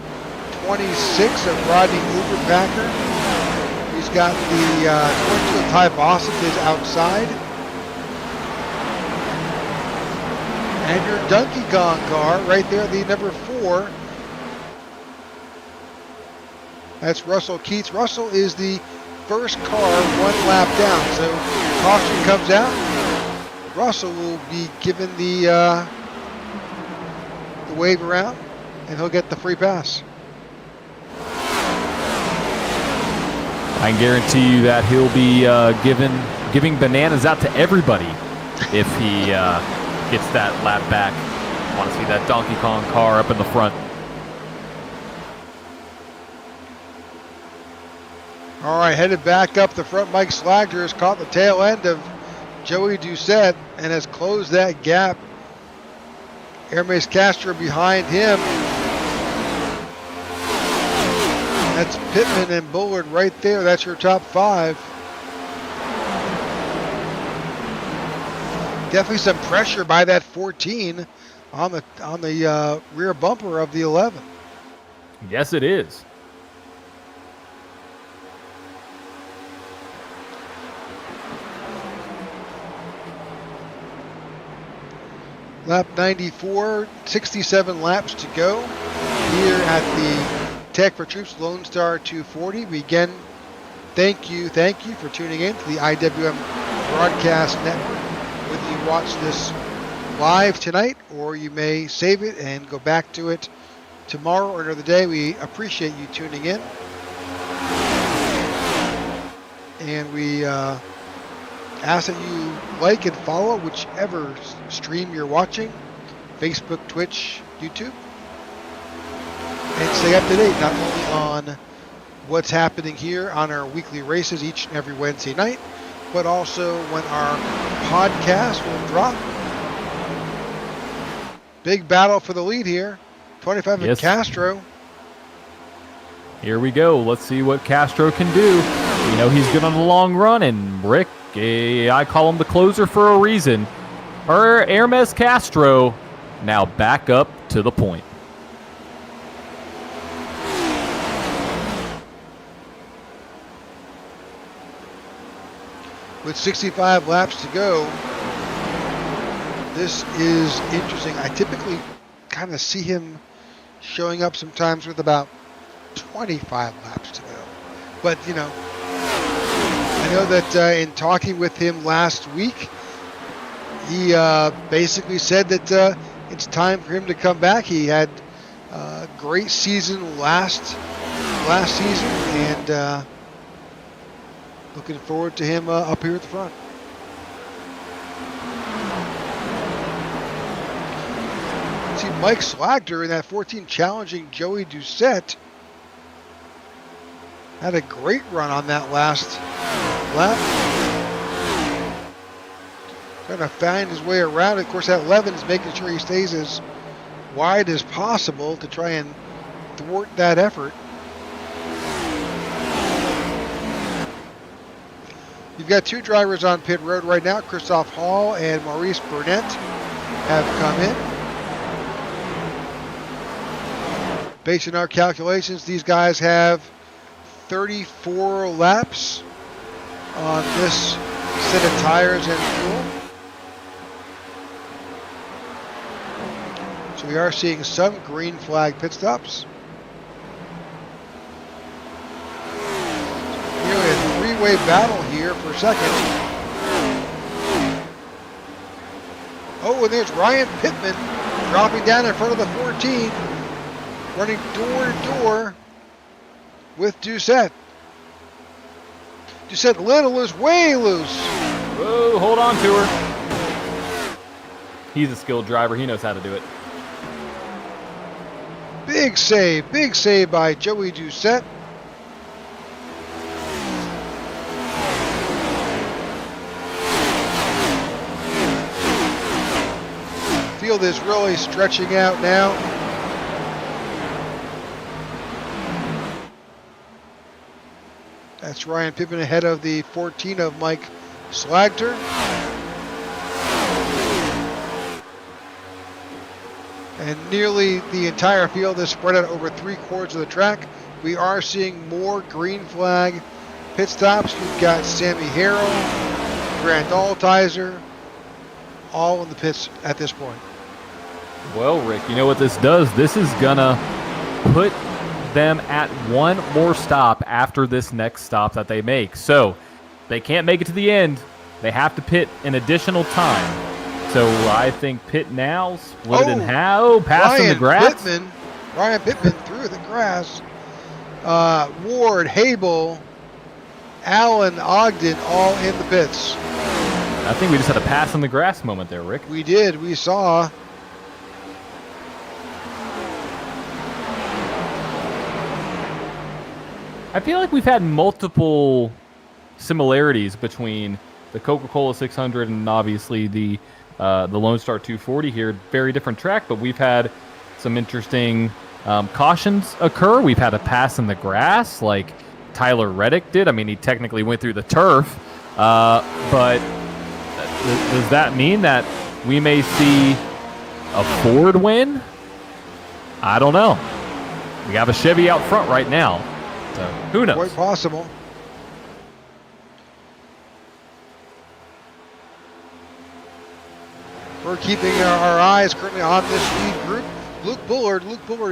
26 of Rodney Uberpacker. He's got the 22 of Ty Bossett is outside. And your Donkey Kong car right there, the number 4. That's Russell Keats. Russell is the first car 1 lap down. So caution comes out. Russell will be given the wave around, and he'll get the free pass. I can guarantee you that he'll be giving bananas out to everybody if he gets that lap back. I want to see that Donkey Kong car up in the front. All right, headed back up the front. Mike Slagler has caught the tail end of Joey Doucette and has closed that gap. Hermes Castro behind him. That's Pittman and Bullard right there. That's your top 5. Definitely some pressure by that 14 on the rear bumper of the 11. Yes, it is. Lap 94, 67 laps to go here at the Tech4Troops Lone Star 240. We again thank you for tuning in to the IWM Broadcast Network. Whether you watch this live tonight or you may save it and go back to it tomorrow or another day, we appreciate you tuning in. And we ask that you like and follow whichever stream you're watching, Facebook, Twitch, YouTube, and stay up to date not only on what's happening here on our weekly races each and every Wednesday night, but also when our podcast will drop. Big battle for the lead here. 25 Yes. of Castro. Here we go. Let's see what Castro can do. We know he's good on the long run, and Rick, I call him the closer for a reason. Hermes Castro now back up to the point. With 65 laps to go, this is interesting. I typically kind of see him showing up sometimes with about 25 laps to go. But, you know, I know that in talking with him last week, he basically said that it's time for him to come back. He had a great season last season, and looking forward to him up here at the front. See Mike Slagler in that 14 challenging Joey Doucette. Had a great run on that last lap. Trying to find his way around. Of course, that 11 is making sure he stays as wide as possible to try and thwart that effort. You've got 2 drivers on pit road right now. Christoph Hall and Maurice Burnett have come in. Based on our calculations, these guys have 34 laps on this set of tires and fuel. So we are seeing some green flag pit stops. Nearly a 3-way battle here for second. Oh, and there's Ryan Pittman dropping down in front of the 14, running door to door. with Doucette. Doucette little is way loose. Whoa, hold on to her. He's a skilled driver. He knows how to do it. Big save by Joey Doucette. Field is really stretching out now. That's Ryan Pittman ahead of the 14 of Mike Slagter. And nearly the entire field is spread out over 3/4 of the track. We are seeing more green flag pit stops. We've got Sammy Harrell, Grant Altizer, all in the pits at this point. Well, Rick, you know what this does? This is gonna put them at one more stop after this next stop that they make. So they can't make it to the end. They have to pit an additional time. So I think pit now, split it in half. Oh, passing the grass. Ryan Pittman through the grass. Ward, Hable, Allen, Ogden, all in the pits. I think we just had a pass in the grass moment there, Rick. We did. We saw. I feel like we've had multiple similarities between the Coca-Cola 600 and obviously the Lone Star 240 here. Very different track, but we've had some interesting cautions occur. We've had a pass in the grass like Tyler Reddick did. I mean, he technically went through the turf, but does that mean that we may see a Ford win? I don't know. We have a Chevy out front right now. So who knows? Quite possible. We're keeping our eyes currently on this lead group. Luke Bullard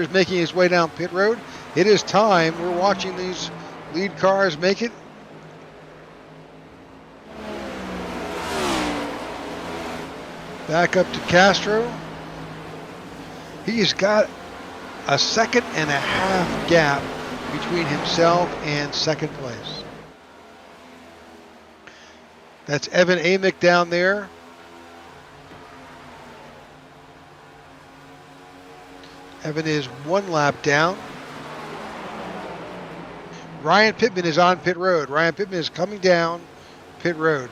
is making his way down pit road. It is time. We're watching these lead cars make it. Back up to Castro. He's got a 1.5 second gap between himself and second place. That's Evan Amick down there. Evan is 1 lap down. Ryan Pittman is on pit road. Ryan Pittman is coming down pit road.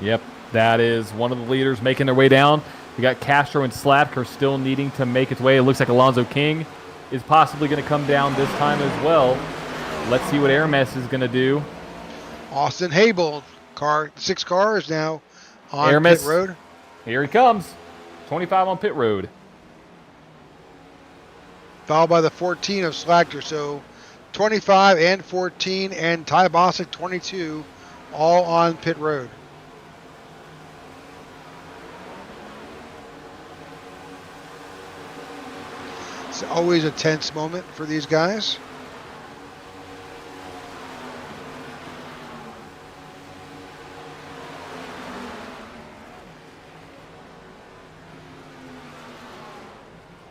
Yep, that is one of the leaders making their way down. We got Castro and Slatker still needing to make its way. It looks like Alonzo King is possibly going to come down this time as well. Let's see what Hermes is going to do. Austin Hable, 6 cars now on Hermes, pit road. Here he comes. 25 on pit road. Followed by the 14 of Slagter. So 25 and 14 and Ty Bostic 22 all on pit road. It's always a tense moment for these guys.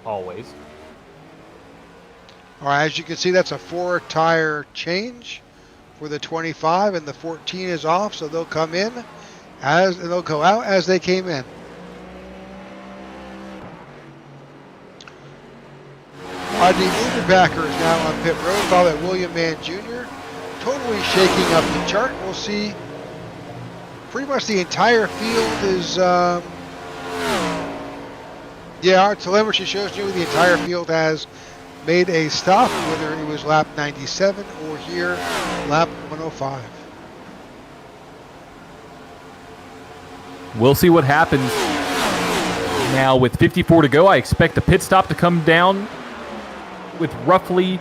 Always. All right, as you can see, that's a 4-tire change for the 25, and the 14 is off, so they'll come in and they'll go out as they came in. The Uberbacker is now on pit road, followed by William Mann Jr. Totally shaking up the chart. We'll see. Pretty much the entire field is. Our telemetry shows you the entire field has made a stop, whether it was lap 97 or here lap 105. We'll see what happens. Now with 54 to go, I expect the pit stop to come down with roughly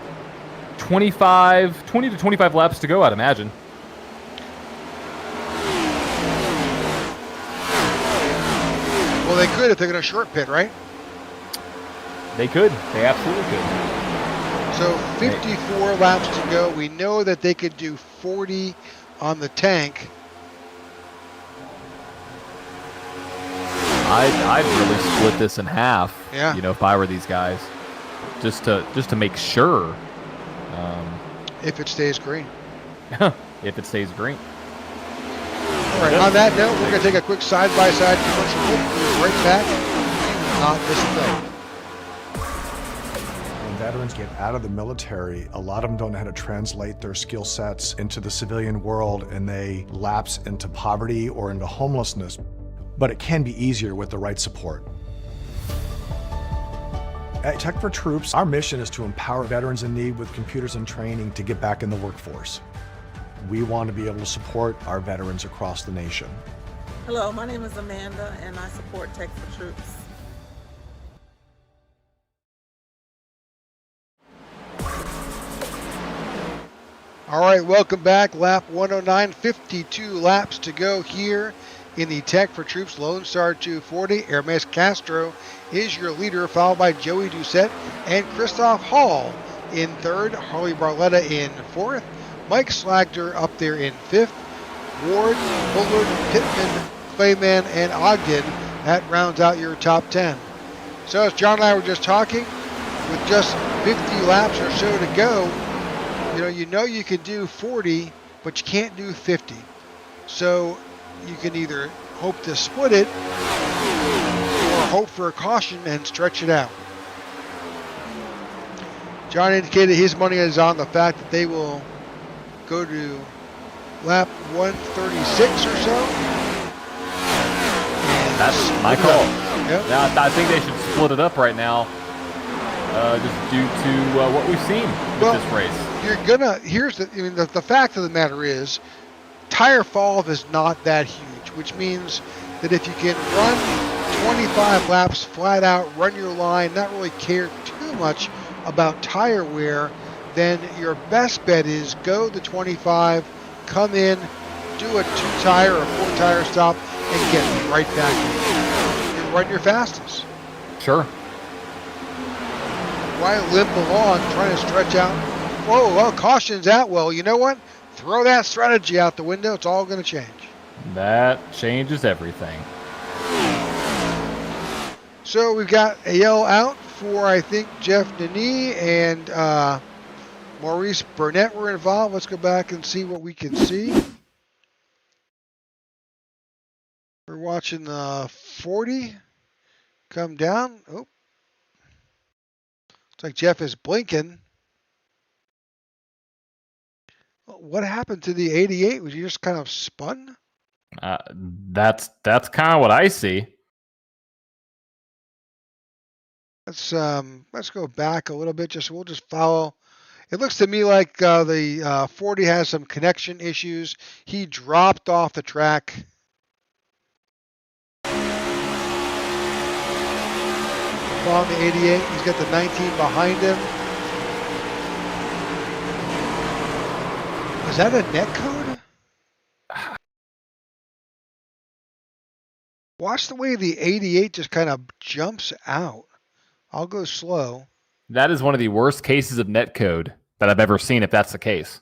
20 to 25 laps to go, I'd imagine. Well, they could if they're going to short pit, right? They could. They absolutely could. So 54 laps to go. We know that they could do 40 on the tank. I'd really split this in half. Yeah. You know, if I were these guys, just to make sure. If it stays green. If it stays green. All right, on that note, we're going to take a quick side-by-side commercial break. We'll be right back. You will not miss a thing. When veterans get out of the military, a lot of them don't know how to translate their skill sets into the civilian world, and they lapse into poverty or into homelessness. But it can be easier with the right support. At Tech4Troops, our mission is to empower veterans in need with computers and training to get back in the workforce. We want to be able to support our veterans across the nation. Hello, my name is Amanda, and I support Tech4Troops. All right, welcome back. Lap 109, 52 laps to go here in the Tech4Troops Lone Star 240. Hermes Castro is your leader, followed by Joey Doucette and Christoph Hall in third, Harley Barletta in fourth, Mike Slagter up there in fifth, Ward, Bullard, Pittman, Clayman, and Ogden. That rounds out your top 10. So as John and I were just talking, with just 50 laps or so to go, you know you can do 40, but you can't do 50. So you can either hope to split it or hope for a caution and stretch it out. John indicated his money is on the fact that they will go to lap 136 or so. That's my call. Yep. Now, I think they should split it up right now, just due to what we've seen with this race. The fact of the matter is, tire fall off is not that huge, which means that if you can run 25 laps flat out, run your line, not really care too much about tire wear, then your best bet is go the 25, come in, do a 2-tire or 4-tire stop, and get right back in. And run your fastest. Sure. Why limp along trying to stretch out? Whoa, well, caution's out. Well, you know what? Throw that strategy out the window. It's all going to change. That changes everything. So we've got a yellow out for, I think, Jeff Denis and Maurice Burnett were involved. Let's go back and see what we can see. We're watching the 40 come down. Oh, looks like Jeff is blinking. What happened to the 88? Was he just kind of spun? That's kind of what I see. Let's go back a little bit. We'll just follow. It looks to me like the 40 has some connection issues. He dropped off the track. Following the 88, he's got the 19 behind him. Is that a net code? Watch the way the 88 just kind of jumps out. I'll go slow. That is one of the worst cases of netcode that I've ever seen, if that's the case.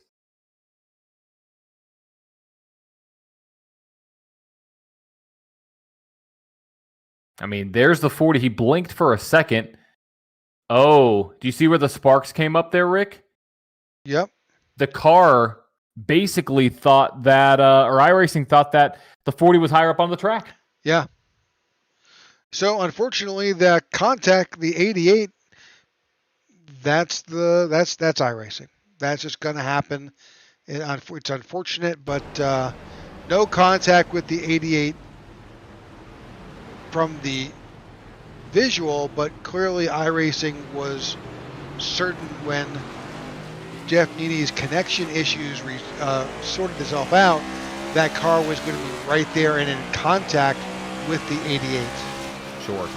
I mean, there's the 40. He blinked for a second. Oh, do you see where the sparks came up there, Rick? Yep. The car basically thought that, or iRacing thought that the 40 was higher up on the track. Yeah. So unfortunately, the contact, the 88, that's iRacing. That's just going to happen. It's unfortunate, but no contact with the 88 from the visual, but clearly iRacing was certain when Jeff Nene's connection issues sorted itself out, that car was going to be right there and in contact with the 88. Sure.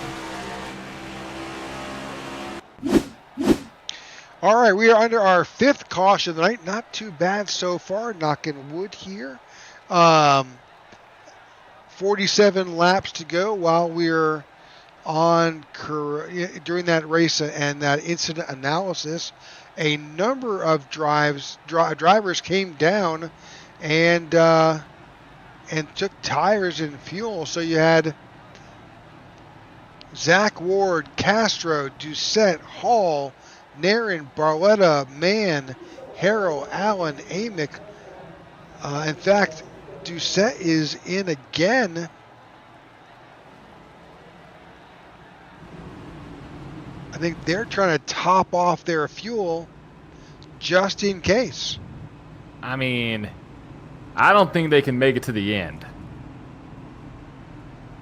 All right, we are under our 5th caution of the night. Not too bad so far, knocking wood here. 47 laps to go while we're on during that race and that incident analysis. A number of drivers came down and took tires and fuel. So you had Zach Ward, Castro, Doucette, Hall, Nairn, Barletta, Mann, Harrell, Allen, Amick. In fact, Doucette is in again. I think they're trying to top off their fuel just in case. I mean, I don't think they can make it to the end.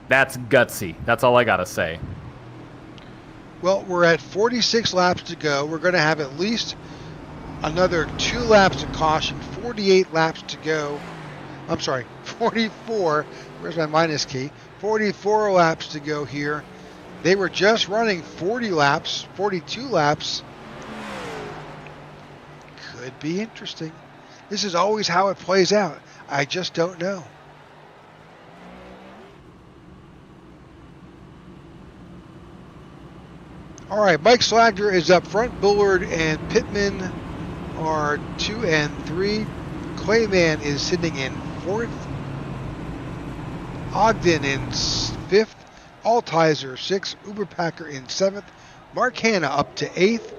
That's gutsy. That's all I got to say. Well, we're at 46 laps to go. We're going to have at least another 2 laps of caution, 48 laps to go. I'm sorry, 44. Where's my minus key? 44 laps to go here. They were just running 40 laps, 42 laps. Could be interesting. This is always how it plays out. I just don't know. All right, Mike Slagner is up front. Bullard and Pittman are 2 and 3. Clayman is sitting in 4th. Ogden in 5th. Altizer 6th. Uberpacker in 7th. Mark Hanna up to 8th.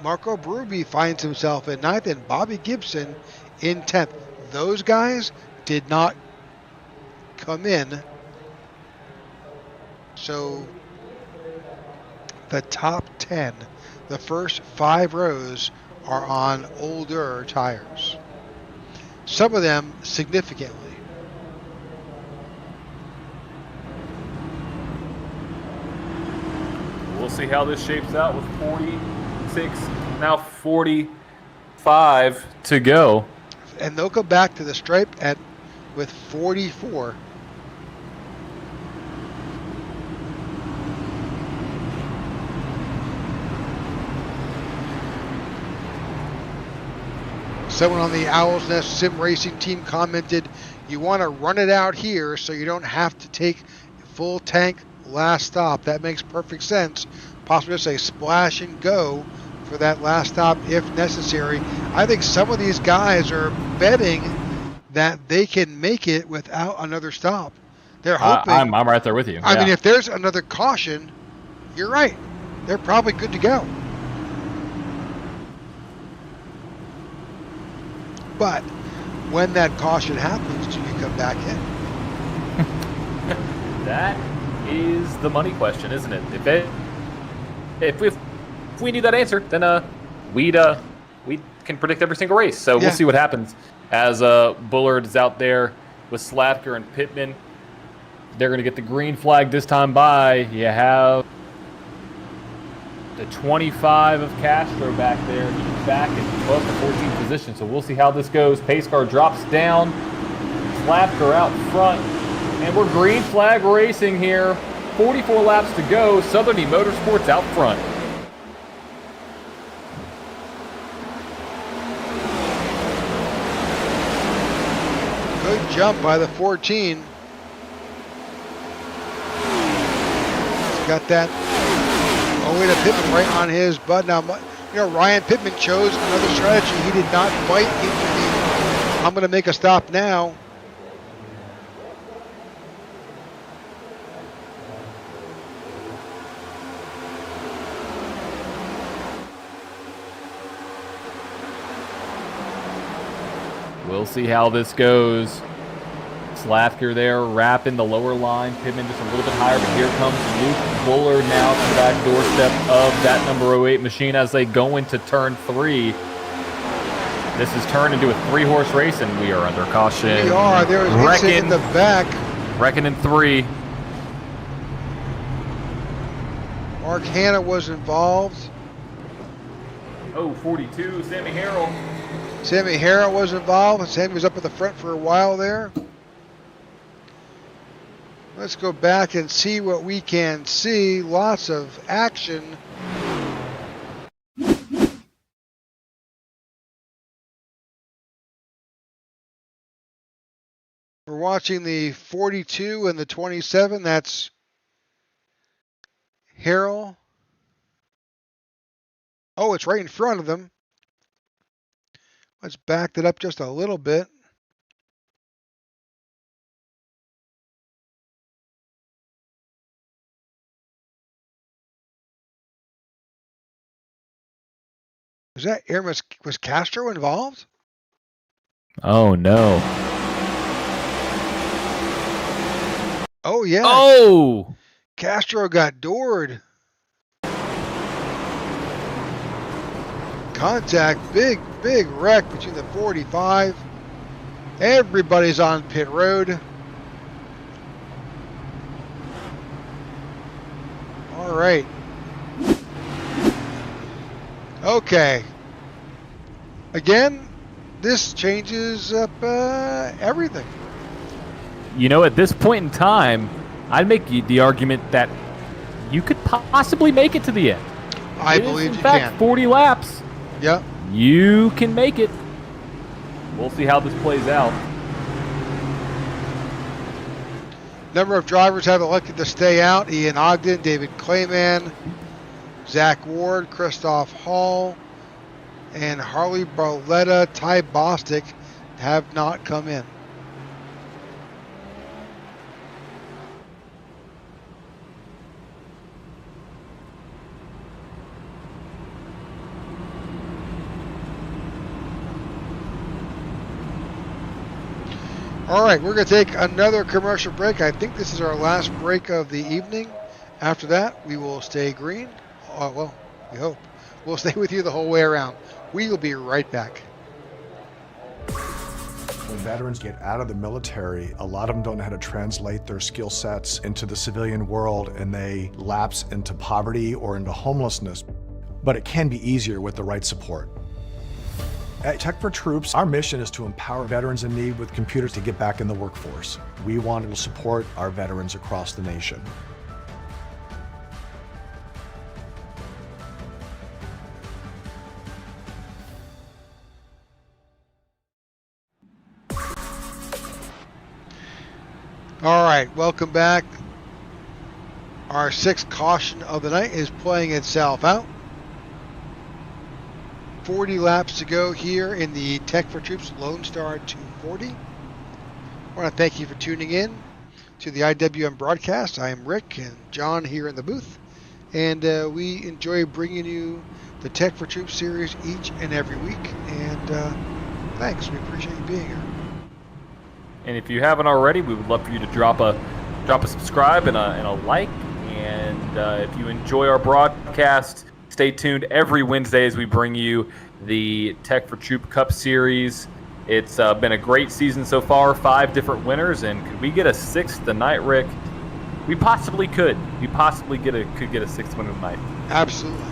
Marco Berube finds himself in 9th, and Bobby Gibson in 10th. Those guys did not come in. So the top 10, the first 5 rows are on older tires. Some of them significantly. We'll see how this shapes out with 46, now 45 to go. And they'll go back to the stripe with 44. Someone on the Owl's Nest Sim Racing team commented, you want to run it out here so you don't have to take full tank last stop. That makes perfect sense. Possibly just a splash and go for that last stop if necessary. I think some of these guys are betting that they can make it without another stop. They're hoping. I'm right there with you. I mean, if there's another caution, you're right. They're probably good to go. But when that caution happens, do you come back in? That is the money question, isn't it? If we knew that answer, then we can predict every single race. So we'll see what happens as Bullard is out there with Slapker and Pittman. They're going to get the green flag this time by. You have the 25 of Castro back there. He's back in 12th to 14th position. So we'll see how this goes. Pace car drops down. Slapker out front. And we're green flag racing here. 44 laps to go. Southern E Motorsports out front. Good jump by the 14. He's got that away to Pittman right on his butt. Now, Ryan Pittman chose another strategy. He did not bite into the, I'm going to make a stop now. We'll see how this goes. Slafker there wrapping the lower line. Pittman just a little bit higher, but here comes Luke Bullard now to the back doorstep of that number 08 machine as they go into turn 3. This has turned into a 3-horse race, and we are under caution. We are. There is Vincent in the back. Reckon in 3. Mark Hanna was involved. Oh, 42, Sammy Harrell. Sammy Harrell was involved. Sammy was up at the front for a while there. Let's go back and see what we can see. Lots of action. We're watching the 42 and the 27. That's Harrell. Oh, it's right in front of them. Let's back that up just a little bit. Was that Aaron? Was Castro involved? Oh, no. Oh, yeah. Oh! Castro got doored. Contact, big wreck between the 45. Everybody's on pit road. All right. Okay. Again, this changes up everything. You know, at this point in time, I'd make the argument that you could possibly make it to the end. I believe you can. 40 laps. Yep. You can make it. We'll see how this plays out. Number of drivers have elected to stay out. Ian Ogden, David Clayman, Zach Ward, Christoph Hall, and Harley Barletta, Ty Bostic have not come in. All right, we're going to take another commercial break. I think this is our last break of the evening. After that, we will stay green. Well, we hope. We'll stay with you the whole way around. We will be right back. When veterans get out of the military, a lot of them don't know how to translate their skill sets into the civilian world, and they lapse into poverty or into homelessness. But it can be easier with the right support. At Tech4Troops, our mission is to empower veterans in need with computers to get back in the workforce. We want to support our veterans across the nation. All right, welcome back. Our sixth caution of the night is playing itself out. 40 laps to go here in the Tech4Troops Lone Star 240. I want to thank you for tuning in to the IWM broadcast. I am Rick and John here in the booth, and we enjoy bringing you the Tech4Troops series each and every week. And thanks, we appreciate you being here. And if you haven't already, we would love for you to drop a subscribe and a like. And if you enjoy our broadcast, stay tuned every Wednesday as we bring you the Tech4Troop Cup Series. It's been a great season so far, 5 different winners, and could we get a 6th tonight, Rick? We possibly could. We possibly could get a 6th winner tonight. Absolutely.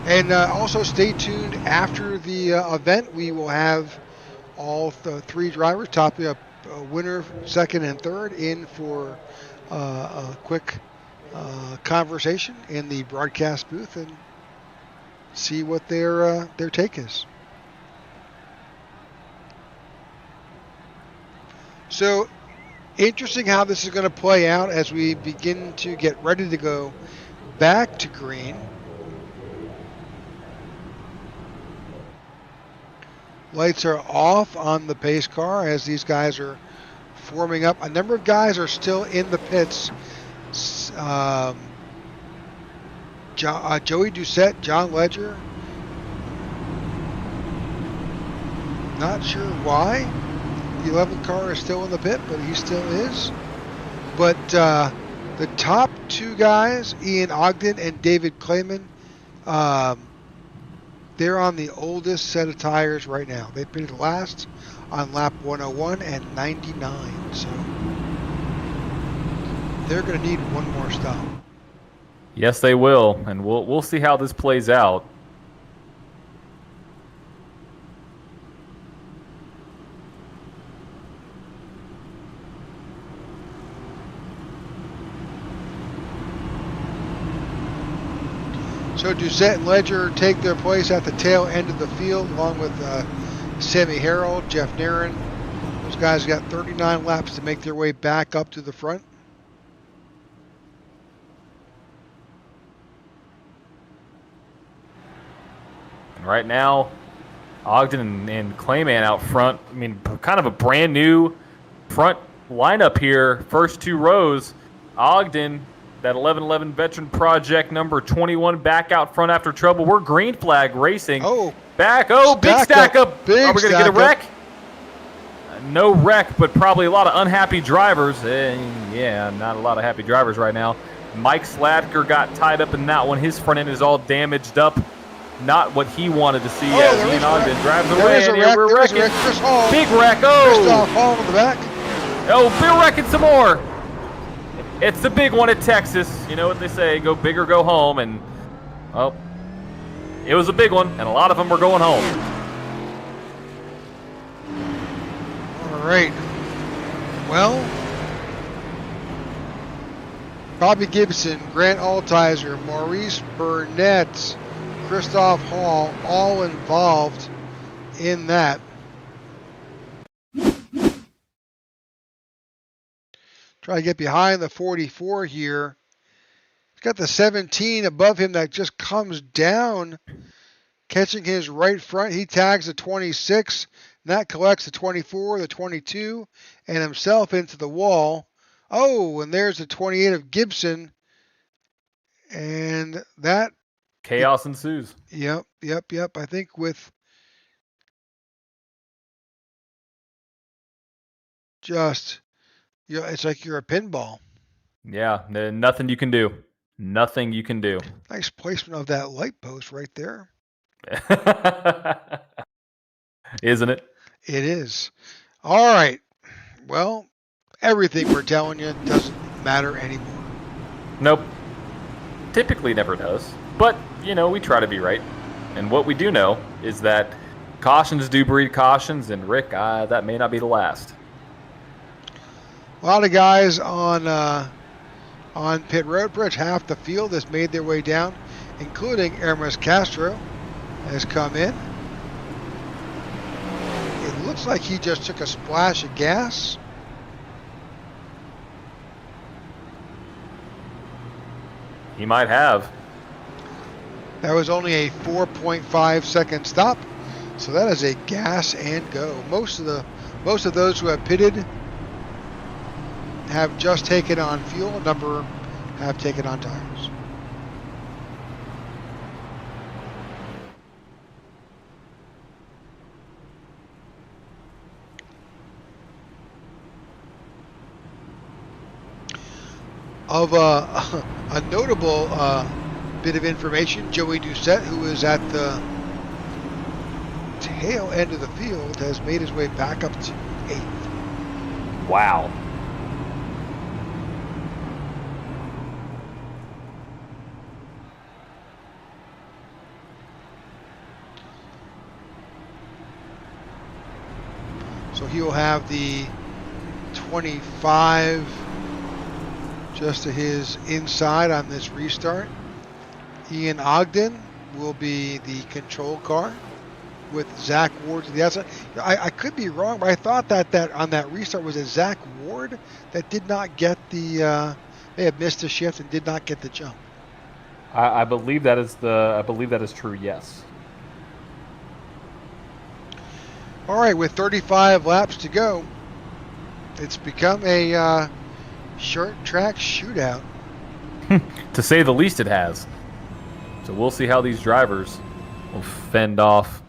And also stay tuned after the event. We will have all the 3 drivers, top winner, second, and third, in for a quick conversation in the broadcast booth and see what their take is. So interesting how this is going to play out as we begin to get ready to go back to green. Lights are off on the pace car as these guys are forming up. A number of guys are still in the pits. Joey Doucette, John Ledger. Not sure why the 11th car is still in the pit, but he still is. But the top 2 guys, Ian Ogden and David Clayman, they're on the oldest set of tires right now. They pitted last on lap 101 and 99, so they're going to need one more stop. Yes, they will, and we'll see how this plays out. So Doucette and Ledger take their place at the tail end of the field, along with Sammy Harrell, Jeff Narron. Those guys got 39 laps to make their way back up to the front. And right now, Ogden and Clayman out front. I mean, kind of a brand new front lineup here. First 2 rows, Ogden That 1111 Veteran Project number 21 back out front after trouble. We're green flag racing. Oh. Back. Oh, big stack up. Big Are we going to get a wreck? No wreck, but probably a lot of unhappy drivers. Yeah, not a lot of happy drivers right now. Mike Slatker got tied up in that one. His front end is all damaged up. Not what he wanted to see as Ian Ogden drives away. And here we're wrecking. Big wreck. Oh. Christoph Hall in the back. Oh, we're wrecking some more. It's the big one at Texas. You know what they say, go big or go home. And, well, it was a big one, and a lot of them were going home. All right. Well, Bobby Gibson, Grant Altizer, Maurice Burnett, Christoph Hall, all involved in that. Try to get behind the 44 here. He's got the 17 above him that just comes down, catching his right front. He tags the 26. And that collects the 24, the 22, and himself into the wall. Oh, and there's the 28 of Gibson. And that... Chaos ensues. Yep. I think with just... it's like you're a pinball. Yeah, nothing you can do. Nothing you can do. Nice placement of that light post right there. Isn't it? It is. All right. Well, everything we're telling you doesn't matter anymore. Nope. Typically never does. But, we try to be right. And what we do know is that cautions do breed cautions, and Rick, that may not be the last. A lot of guys on pit road. Pretty much half the field has made their way down, including Hermes Castro has come in. It looks like he just took a splash of gas. He might have. That was only a 4.5 second stop, so that is a gas and go. Most of those who have pitted have just taken on fuel. A number have taken on tires. Of a notable bit of information, Joey Doucette, who is at the tail end of the field, has made his way back up to 8th. Wow. So he'll have the 25 just to his inside on this restart. Ian Ogden will be the control car with Zach Ward to the outside. I could be wrong, but I thought that on that restart was a Zach Ward that did not get the may have missed a shift and did not get the jump. I believe that is true, yes. All right, with 35 laps to go, it's become a short track shootout. To say the least, it has. So we'll see how these drivers will fend off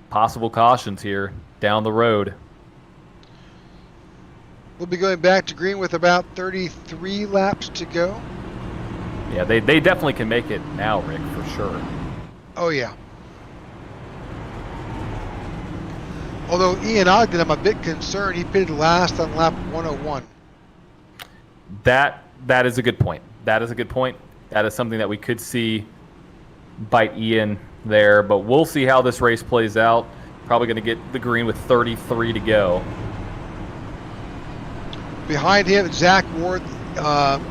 possible cautions here down the road. We'll be going back to green with about 33 laps to go. Yeah, they definitely can make it now, Rick, for sure. Oh, yeah. Although Ian Ogden, I'm a bit concerned. He pitted last on lap 101. That is a good point. That is a good point. That is something that we could see bite Ian there, but we'll see how this race plays out. Probably going to get the green with 33 to go. Behind him, Zach Ward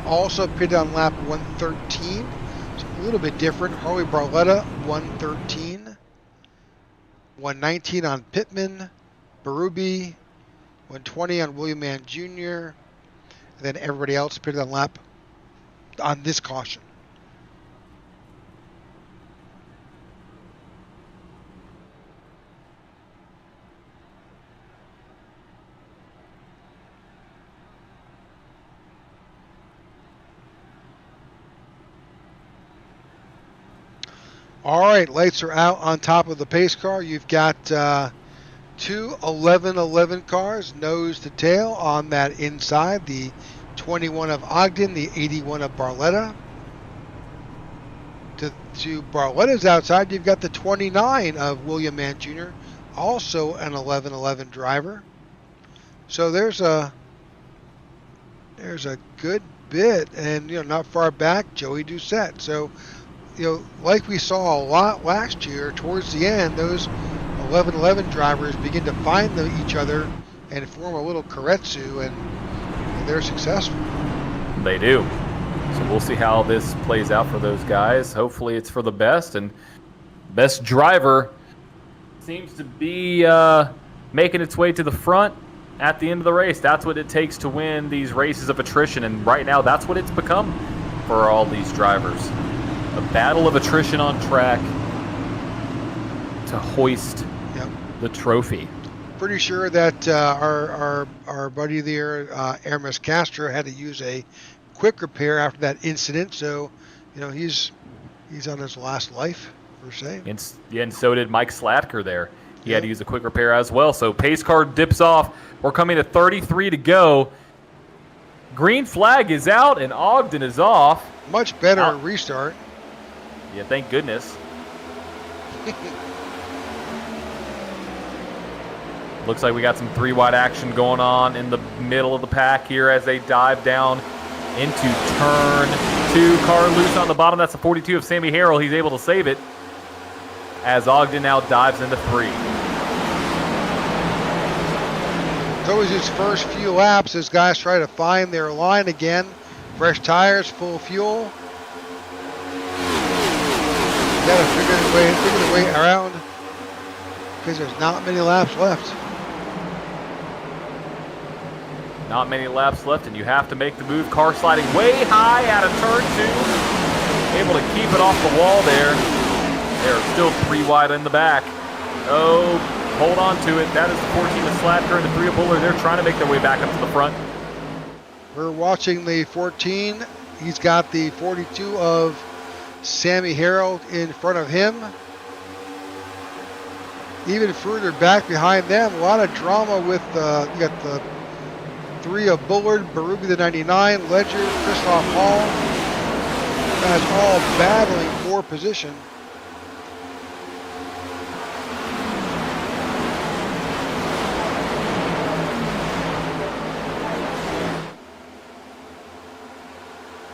also pitted on lap 113. It's a little bit different. Harley Barletta, 113. 119 on Pittman. Berube, 120 on William Mann Jr. And then everybody else pitted on lap on this caution. All right, lights are out on top of the pace car. You've got two 11-11 cars, nose to tail on that inside. The 21 of Ogden, the 81 of Barletta. To Barletta's outside, you've got the 29 of William Mann Jr., also an 11-11 driver. So there's a good bit, and not far back, Joey Doucette. So like we saw a lot last year, towards the end, those 11-11 drivers begin to find each other and form a little karetsu, and they're successful. They do. So we'll see how this plays out for those guys. Hopefully it's for the best, and best driver seems to be making its way to the front at the end of the race. That's what it takes to win these races of attrition, and right now that's what it's become for all these drivers. A battle of attrition on track to hoist the trophy. Pretty sure that our buddy there, Hermes Castro, had to use a quick repair after that incident. So, he's on his last life, per se. And so did Mike Slatker there. He had to use a quick repair as well. So pace car dips off. We're coming to 33 to go. Green flag is out and Ogden is off. Much better restart. Yeah, thank goodness. Looks like we got some 3-wide action going on in the middle of the pack here as they dive down into turn 2. Car loose on the bottom. That's the 42 of Sammy Harrell. He's able to save it as Ogden now dives into 3. It's always his first few laps as guys try to find their line again. Fresh tires, full fuel. You got to figure the way around because there's not many laps left. Not many laps left, and you have to make the move. Car sliding way high out of turn 2. Able to keep it off the wall there. They're still 3 wide in the back. Oh, hold on to it. That is the 14 of Slatker and the 3 of Buller. They're trying to make their way back up to the front. We're watching the 14. He's got the 42 of Sammy Harrell in front of him. Even further back behind them, a lot of drama with you got the 3 of Bullard, Baruby the 99, Ledger, Christoph Hall. Guys all battling for position.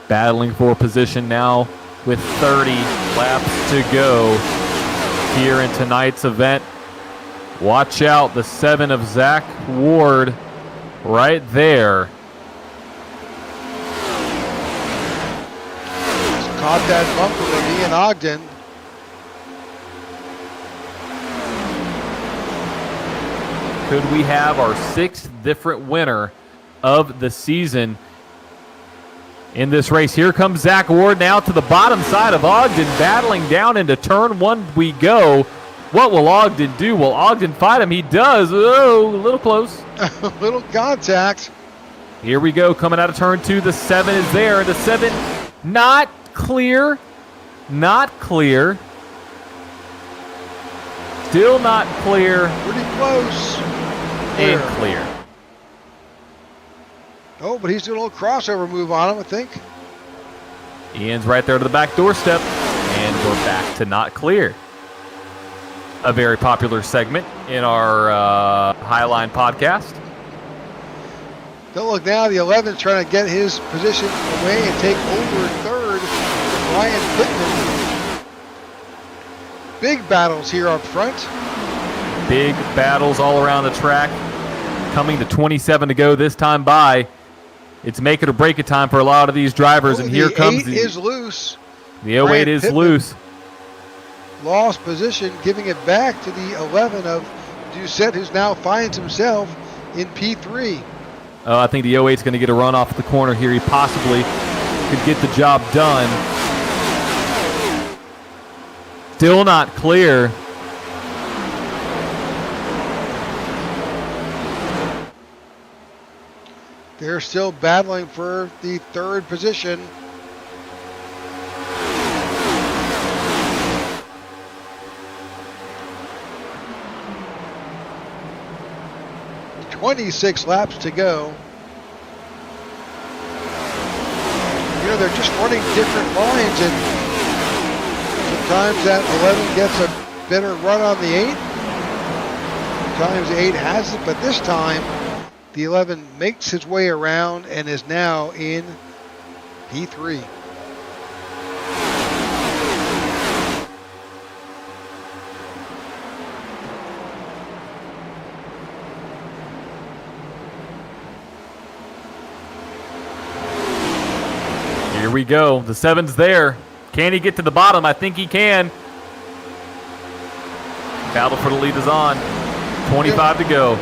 Battling for position now with 30 laps to go here in tonight's event. Watch out, the 7 of Zach Ward right there. Just caught that bumper with Ian Ogden. Could we have our 6th different winner of the season in this race? Here comes Zach Ward now to the bottom side of Ogden, battling down into turn 1 we go. What will Ogden do? Will Ogden fight him? He does. Oh, a little close. A little contact. Here we go, coming out of turn 2. The 7 is there. The 7 not clear. Not clear. Still not clear. Pretty close. And clear. Oh, but he's doing a little crossover move on him, I think. Ian's right there to the back doorstep. And we're back to not clear. A very popular segment in our Highline podcast. Don't look now, the 11's trying to get his position away and take over third. Ryan Pittman. Big battles here up front. Big battles all around the track. Coming to 27 to go this time by. It's make it or break it time for a lot of these drivers. And here comes the 8 is loose. The 08 is loose. Lost position, giving it back to the 11 of Doucette, who now finds himself in P3. I think the 08's going to get a run off the corner here. He possibly could get the job done. Still not clear. They're still battling for the 3rd position. 26 laps to go. You know, they're just running different lines, and sometimes that 11 gets a better run on the 8. Sometimes the 8 has it, but this time the 11 makes his way around and is now in P3. Here we go. The 7's there. Can he get to the bottom? I think he can. Battle for the lead is on. 25 to go.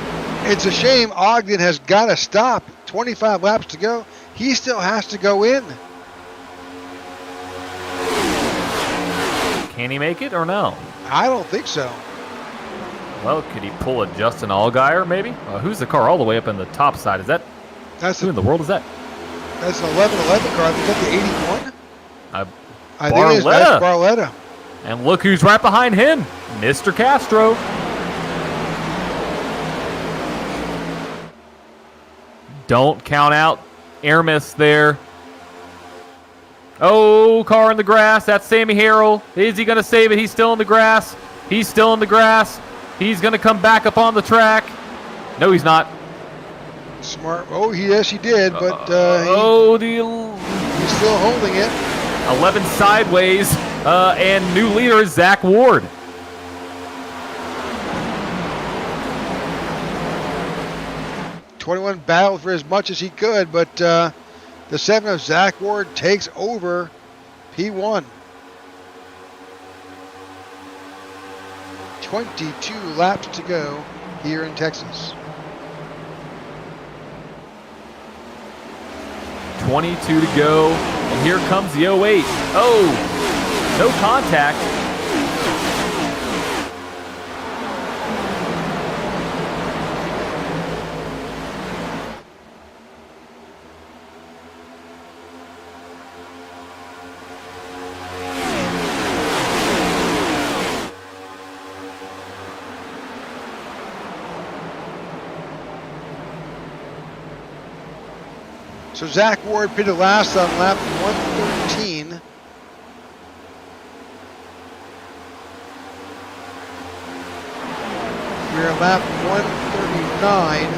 It's a shame Ogden has got to stop. 25 laps to go. He still has to go in. Can he make it or no? I don't think so. Well, could he pull a Justin Allgaier maybe? Who's the car all the way up in the top side? Is that who in the world is that? That's an 1111 car. Is that the 81? I think it is. Barletta. That's Barletta. And look who's right behind him, Mr. Castro. Don't count out Aramis there. Oh, car in the grass. That's Sammy Harrell. Is he going to save it? He's still in the grass. He's still in the grass. He's going to come back up on the track. No, he's not. Smart. Oh, yes, he did, but he's still holding it. 11 sideways, and new leader is Zach Ward. '21 battled for as much as he could, but the 7 of Zach Ward takes over P1. 22 laps to go here in Texas. 22 to go, and here comes the 08. Oh, no contact. So Zach Ward pitted last on lap 113. We're at lap 139.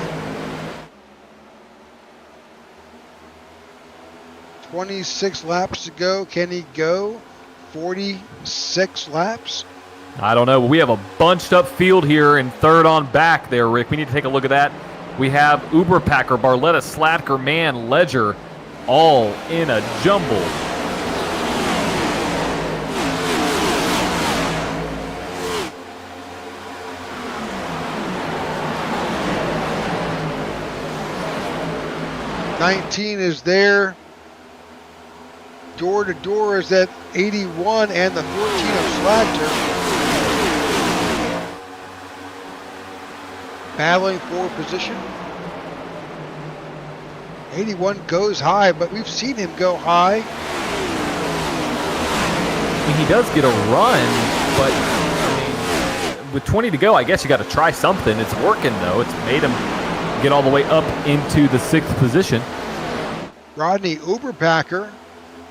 26 laps to go. Can he go 46 laps? I don't know. We have a bunched up field here in third on back there, Rick. We need to take a look at that. We have Uberpacker, Barletta, Slatker, Mann, Ledger, all in a jumble. '19 is there. Door to door is that 81 and the 14 of Slagter. Battling for position. 81 goes high, but we've seen him go high. He does get a run, but I mean, with 20 to go, I guess you got to try something. It's working though. It's made him get all the way up into the 6th position. Rodney Uberpacker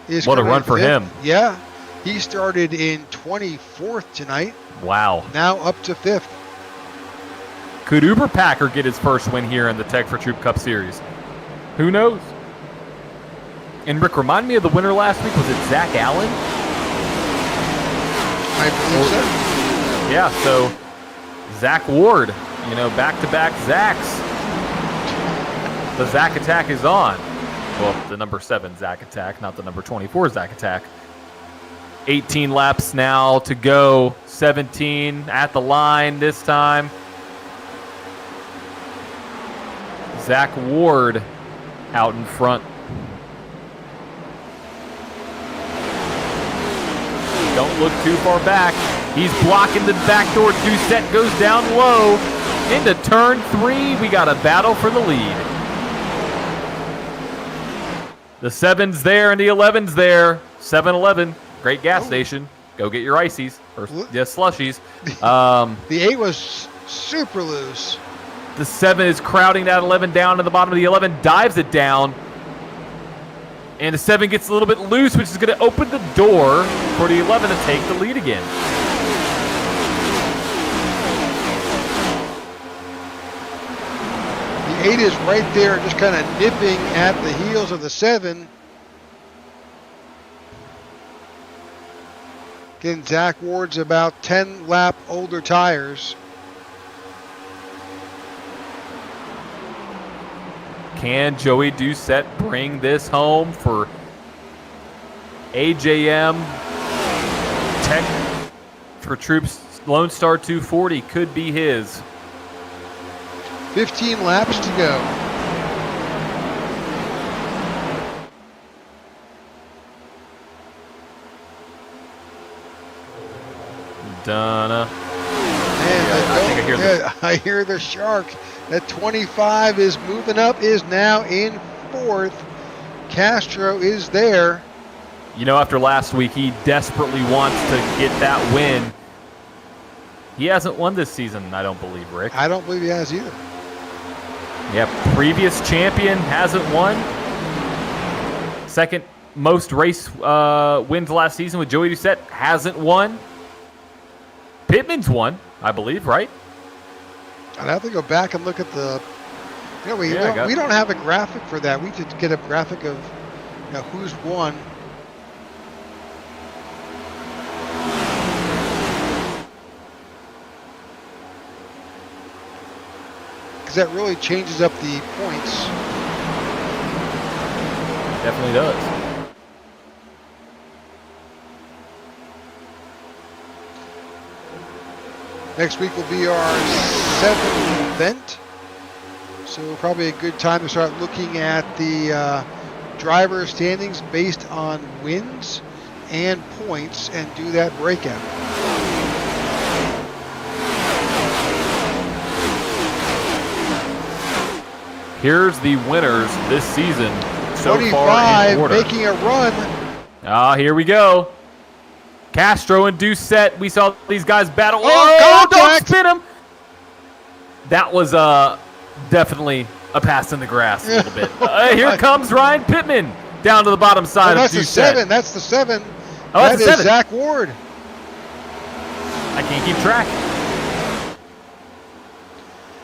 is what a run for him. Yeah, he started in 24th tonight. Wow. Now up to 5th. Could Uberpacker get his first win here in the Tech4Troops Cup Series? Who knows? And Rick, remind me of the winner last week. Was it Zach Allen? I believe so. Yeah, so Zach Ward, back-to-back Zachs. The Zach attack is on. Well, the number 7 Zach attack, not the number 24 Zach attack. 18 laps now to go. 17 at the line this time. Zach Ward out in front. Don't look too far back. He's blocking the back door. Doucette goes down low. Into turn 3, we got a battle for the lead. The 7's there and the 11's there. 7-Eleven, great gas station. Go get your ices or slushies. The 8 was super loose. The 7 is crowding that 11 down to the bottom of the 11, dives it down. And the 7 gets a little bit loose, which is going to open the door for the 11 to take the lead again. The 8 is right there, just kind of nipping at the heels of the 7. Again, Zach Ward's about 10 lap older tires. Can Joey Doucette bring this home for AJM? Tech4Troops Lone Star 240 could be his. 15 laps to go. Donna. And I hear the shark. That 25 is moving up, is now in 4th. Castro is there. You know, after last week, he desperately wants to get that win. He hasn't won this season, I don't believe, Rick. I don't believe he has either. Yep, previous champion hasn't won. Second most race wins last season with Joey Doucette, hasn't won. Pittman's won, I believe, right? I'd have to go back and look at the. You know, we don't have a graphic for that. We could get a graphic of who's won. Because that really changes up the points. Definitely does. Next week will be our 7th event. So probably a good time to start looking at the driver standings based on wins and points and do that breakout. Here's the winners this season so 25 far in order. Making a run. Here we go. Castro and Doucette. We saw these guys battle. Oh, don't spin him. That was definitely a pass in the grass a little bit. Here comes Ryan Pittman down to the bottom side of Doucette. That's the 7. That's the 7. Oh, that's the 7. Zach Ward. I can't keep track.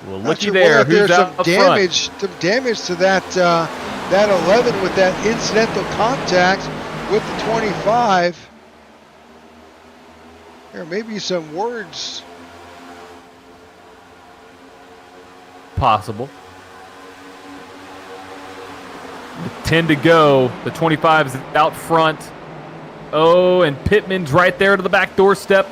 Well, looky sure there. Who's there's out front? Some damage to that that 11 with that incidental contact with the 25. There may be some words. Possible. With 10 to go. The 25 is out front. Oh, and Pittman's right there to the back doorstep.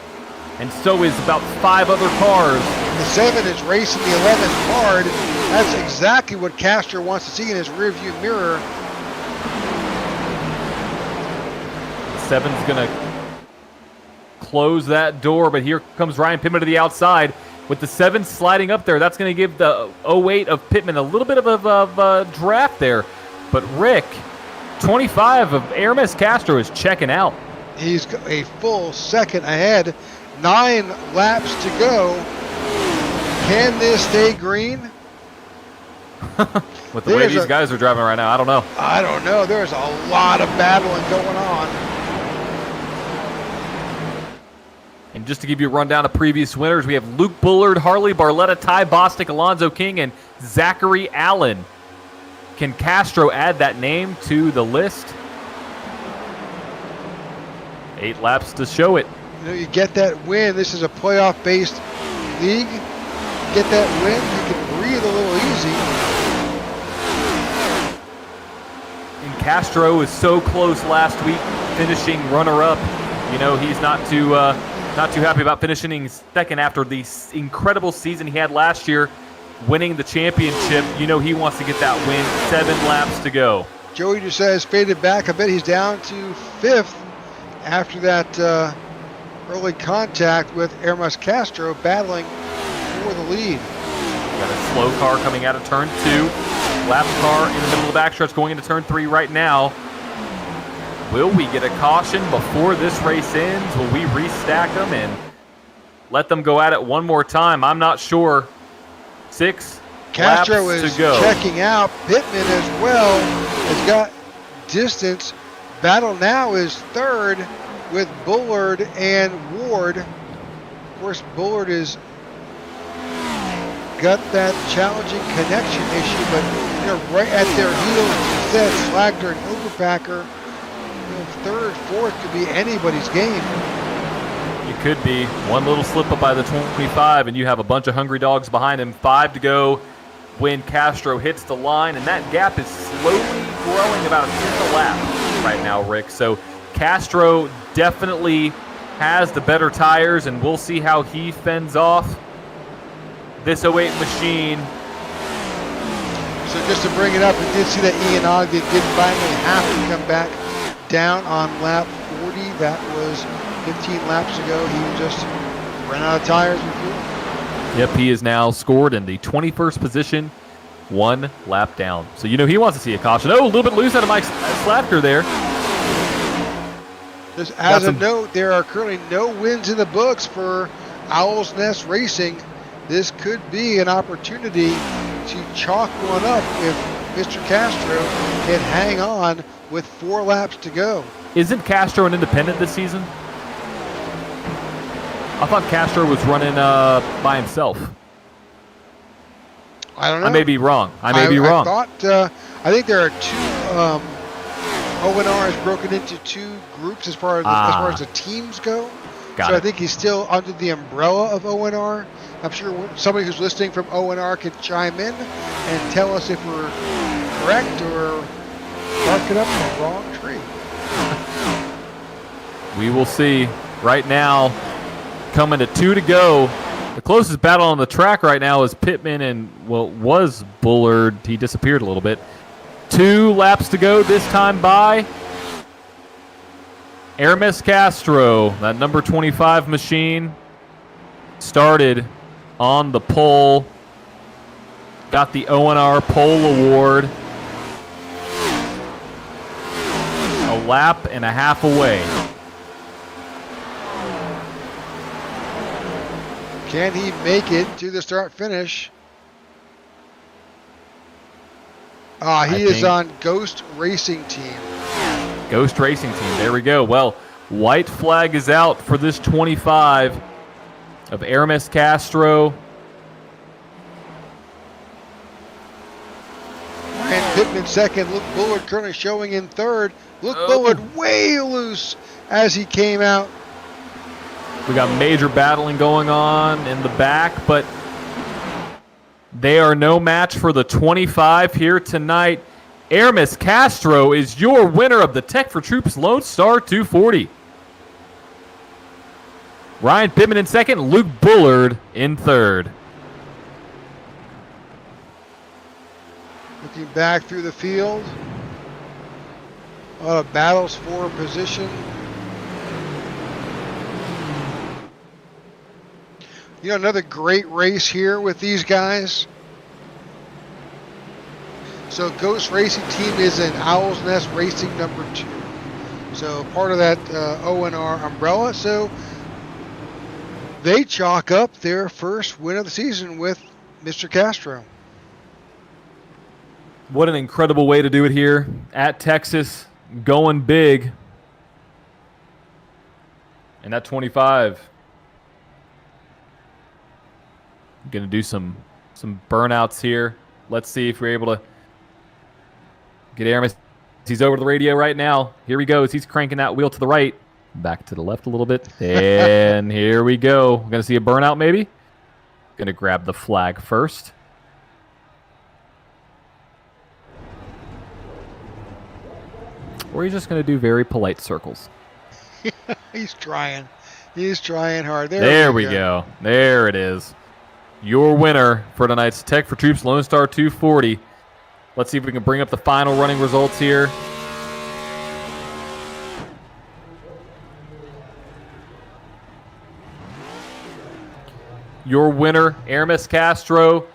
And so is about 5 other cars. The 7 is racing the 11 hard. That's exactly what Castro wants to see in his rearview mirror. The 7's going to close that door, but here comes Ryan Pittman to the outside with the 7 sliding up there. That's going to give the 08 of Pittman a little bit of a draft there. But Rick, 25 of Hermes Castro is checking out. He's a full second ahead. 9 laps to go. Can this stay green? With the way these guys are driving right now, I don't know. I don't know. There's a lot of battling going on. And just to give you a rundown of previous winners, we have Luke Bullard, Harley Barletta, Ty Bostic, Alonzo King, and Zachary Allen. Can Castro add that name to the list? 8 laps to show it. You get that win. This is a playoff-based league. Get that win, you can breathe a little easy. And Castro was so close last week, finishing runner-up. You know, he's not too happy about finishing second after the incredible season he had last year, winning the championship. You know, he wants to get that win. 7 laps to go. Joey Doucette has faded back a bit. He's down to 5th after that early contact with Hermes Castro battling for the lead. Got a slow car coming out of turn 2. Lap car in the middle of the backstretch going into turn 3 right now. Will we get a caution before this race ends? Will we restack them and let them go at it one more time? I'm not sure. 6, Castro laps is to go. checking out. Pittman as well has got distance. Battle now is third with Bullard and Ward. Of course, Bullard has got that challenging connection issue, but right at their heels, as you said, Slagter and Overpacker. Third, fourth could be anybody's game. It could be one little slip up by the 25, and you have a bunch of hungry dogs behind him. 5 to go when Castro hits the line, and that gap is slowly growing about a tenth a lap right now, Rick. So Castro definitely has the better tires, and we'll see how he fends off this 08 machine. So just to bring it up, we did see that Ian Ogden did finally have to come back down on lap 40. That was 15 laps ago. He just ran out of tires and fuel. Yep, he is now scored in the 21st position, 1 lap down. So he wants to see a caution. Oh, a little bit loose out of Mike Slapker there. Just as a note, there are currently no wins in the books for Owl's Nest Racing. This could be an opportunity to chalk one up if Mr. Castro can hang on with 4 laps to go. Isn't Castro an independent this season? I thought Castro was running by himself. I don't know. I may be wrong. I think there are 2. O&R is broken into 2 groups as far as the teams go. Got I it. think he's still under the umbrella of O&R. I'm sure somebody who's listening from O&R can chime in and tell us if we're correct or barking up the wrong tree. We will see. Right now, coming to 2 to go. The closest battle on the track right now is Pittman and, was Bullard. He disappeared a little bit. 2 laps to go, this time by Hermes Castro. That number 25 machine started on the pole. Got the O&R pole award. A lap and a half away. Can he make it to the start finish? He is on Ghost Racing Team. Ghost Racing Team. There we go. Well, white flag is out for this 25 of Hermes Castro. Ryan Pittman second. Luke Bullard currently showing in third. Luke Bullard way loose as he came out. We got major battling going on in the back, but they are no match for the 25 here tonight. Hermes Castro is your winner of the Tech4Troops Lone Star 240. Ryan Pittman in second, Luke Bullard in third. Looking back through the field. A lot of battles for position. Another great race here with these guys. So Ghost Racing Team is in Owl's Nest Racing number 2. So part of that O&R umbrella. So they chalk up their first win of the season with Mr. Castro. What an incredible way to do it here at Texas, going big. And that 25. Going to do some burnouts here. Let's see if we're able to get Hermes. He's over the radio right now. Here he goes. He's cranking that wheel to the right. Back to the left a little bit. And here we go. We're going to see a burnout maybe. Going to grab the flag first. Or he's just going to do very polite circles. He's trying. He's trying hard. There we go. There it is. Your winner for tonight's Tech4Troops Lone Star 240. Let's see if we can bring up the final running results here. Your winner, Hermes Castro,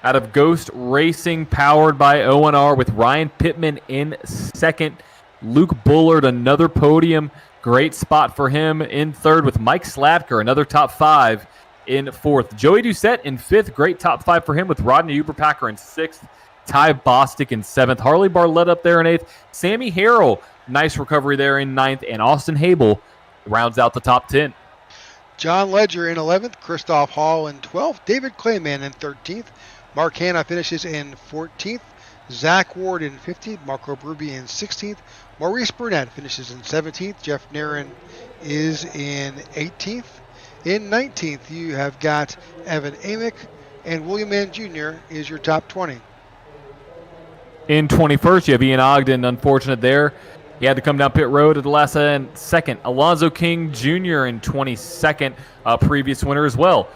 out of Ghost Racing, powered by O&R, with Ryan Pittman in second. Luke Bullard, another podium. Great spot for him in third, with Mike Slatker, another top 5. in 4th. Joey Doucette in 5th. Great top 5 for him with Rodney Uberpacker in 6th. Ty Bostic in 7th. Harley Barlett up there in 8th. Sammy Harrell, nice recovery there in 9th. And Austin Habel rounds out the top 10. John Ledger in 11th. Christoph Hall in 12th. David Clayman in 13th. Mark Hanna finishes in 14th. Zach Ward in 15th. Marco Berube in 16th. Maurice Burnett finishes in 17th. Jeff Nairn is in 18th. In 19th, you have got Evan Amick, and William Mann Jr. is your top 20. In 21st, you have Ian Ogden, unfortunate there. He had to come down pit road at the last second. Alonzo King Jr. in 22nd, a previous winner as well.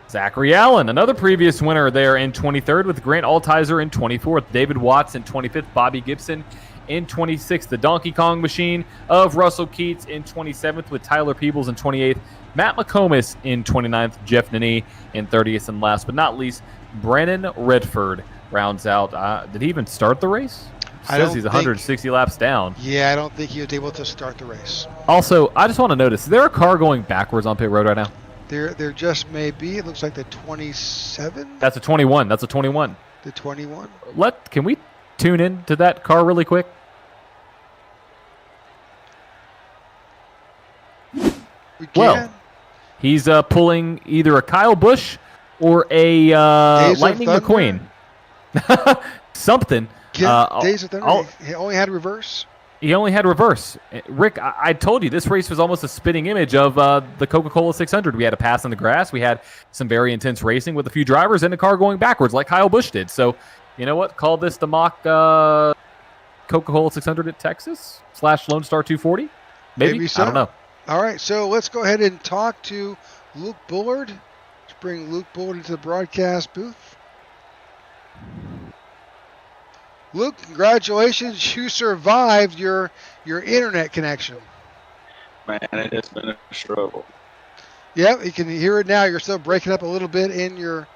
Zachary Allen, another previous winner there in 23rd, with Grant Altizer in 24th. David Watts in 25th. Bobby Gibson in 26th. The Donkey Kong Machine of Russell Keats in 27th, with Tyler Peebles in 28th. Matt McComas in 29th. Jeff Nene in 30th. And last but not least, Brandon Redford rounds out. Did he even start the race? Says he's 160 laps down. Yeah, I don't think he was able to start the race. Also, I just want to notice, is there a car going backwards on pit road right now? There just may be. It looks like the 27. That's a 21. That's a 21. The 21. Can we tune in to that car really quick? We can. Well, he's pulling either a Kyle Busch or a Lightning McQueen. Something. Days of Thunder. He only had reverse. He only had reverse. Rick, I told you this race was almost a spitting image of the Coca-Cola 600. We had a pass in the grass. We had some very intense racing with a few drivers and a car going backwards like Kyle Busch did. So, you know what? Call this the mock Coca-Cola 600 at Texas / Lone Star 240? Maybe so. I don't know. All right, so let's go ahead and talk to Luke Bullard. Let's bring Luke Bullard into the broadcast booth. Luke, congratulations. You survived your internet connection. Man, it has been a struggle. Yep, you can hear it now. You're still breaking up a little bit in your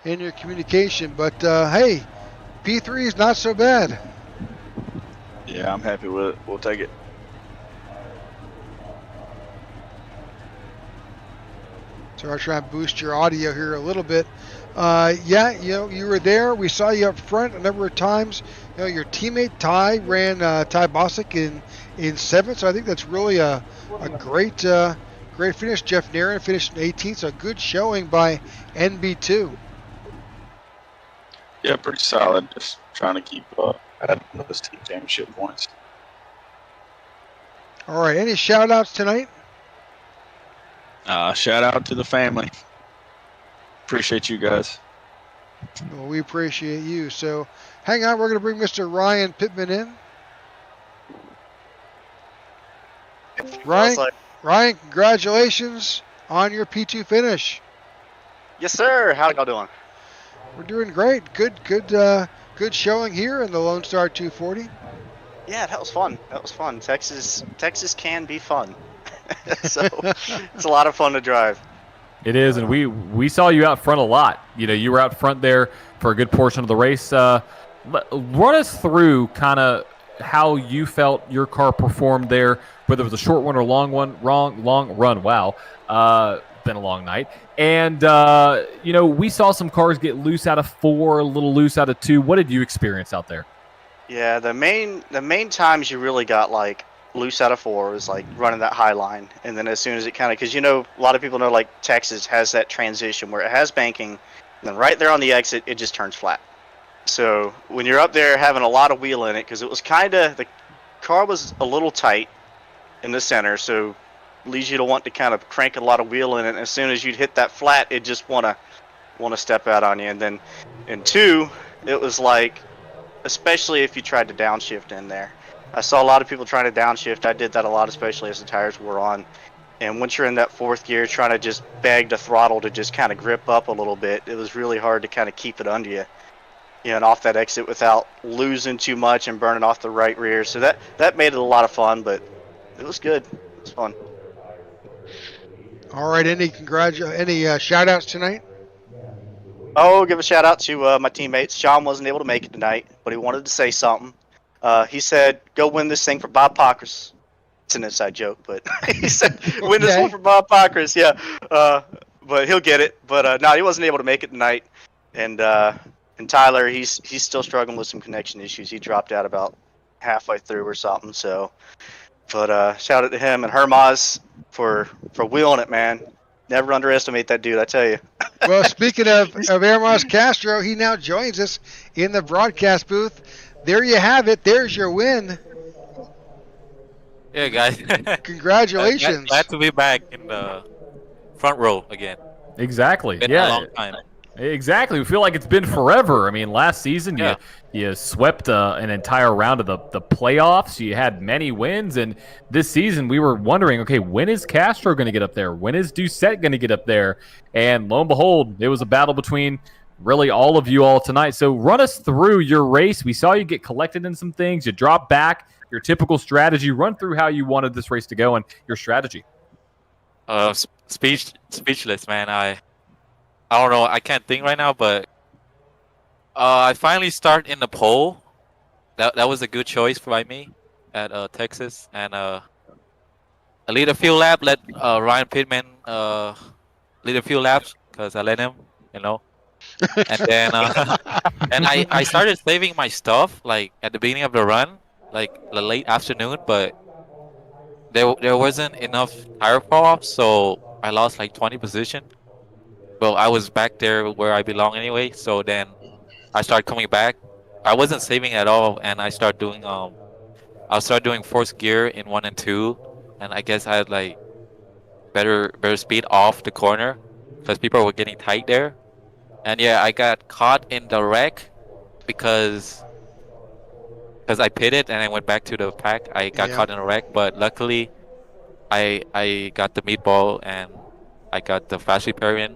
communication, but hey, P3 is not so bad. Yeah, I'm happy with it. We'll take it. So I'll try and boost your audio here a little bit. Yeah, you were there. We saw you up front a number of times. Your teammate Ty ran Ty Bostic in 7th, so I think that's really a great finish. Jeff Nairn finished in 18th, so a good showing by NB2. Yeah, pretty solid. Just trying to keep at those team championship points. All right, any shout-outs tonight? Shout out to the family. Appreciate you guys. Well, we appreciate you. So hang on, we're going to bring Mr. Ryan Pittman in. Ryan, congratulations on your P2 finish. Yes, sir. How y'all doing? We're doing great. Good showing here in the Lone Star 240. Yeah, that was fun. Texas can be fun. So it's a lot of fun to drive. It is, and we saw you out front a lot. You were out front there for a good portion of the race. Run us through kind of how you felt your car performed there, whether it was a short one or long run. Wow, been a long night. And we saw some cars get loose out of 4, a little loose out of 2. What did you experience out there? Yeah, the main times you really got like loose out of 4 was like running that high line, and then as soon as it kind of, because a lot of people know like Texas has that transition where it has banking, and then right there on the exit it just turns flat. So when you're up there having a lot of wheel in it, because it was the car was a little tight in the center, so leads you to want to kind of crank a lot of wheel in it, and as soon as you'd hit that flat it just want to step out on you. And then in 2 it was like, especially if you tried to downshift in there, I saw a lot of people trying to downshift. I did that a lot, especially as the tires were on. And once you're in that 4th gear, trying to just beg the throttle to just kind of grip up a little bit, it was really hard to kind of keep it under you, and off that exit without losing too much and burning off the right rear. So that made it a lot of fun, but it was good. It was fun. All right, any shout-outs tonight? Oh, give a shout-out to my teammates. Sean wasn't able to make it tonight, but he wanted to say something. He said, go win this thing for Bob Pockris. It's an inside joke, but he said, win this one for Bob Pockris. Yeah. but he'll get it. But no, he wasn't able to make it tonight. And Tyler, he's still struggling with some connection issues. He dropped out about halfway through or something. So, but shout out to him and Hermaz for wheeling it, man. Never underestimate that dude, I tell you. Well, speaking of Hermaz Castro, he now joins us in the broadcast booth. There you have it. There's your win. Yeah, guys. Congratulations. Glad to be back in the front row again. Exactly. Been yeah. a long time. Exactly. We feel like it's been forever. I mean, last season you swept an entire round of the playoffs. You had many wins, and this season we were wondering, okay, when is Castro going to get up there? When is Doucette going to get up there? And lo and behold, it was a battle between really all of you all tonight. So run us through your race. We saw you get collected in some things. You drop back. Your typical strategy. Run through how you wanted this race to go and your strategy. Speechless, man. I don't know. I can't think right now, but I finally start in the pole. That was a good choice by me at Texas, and I lead a few laps. Let Ryan Pittman lead a few laps because I let him, and then and I started saving my stuff like at the beginning of the run. Like the late afternoon, but there wasn't enough tire fall-off, so I lost like 20 position. Well, I was back there where I belong anyway, so then I started coming back. I wasn't saving at all, and I started doing fourth gear in 1 and 2, and I guess I had like better speed off the corner because people were getting tight there. And yeah, I got caught in the wreck because I pitted and I went back to the pack. I got caught in a wreck, but luckily I got the meatball and I got the fast repair in,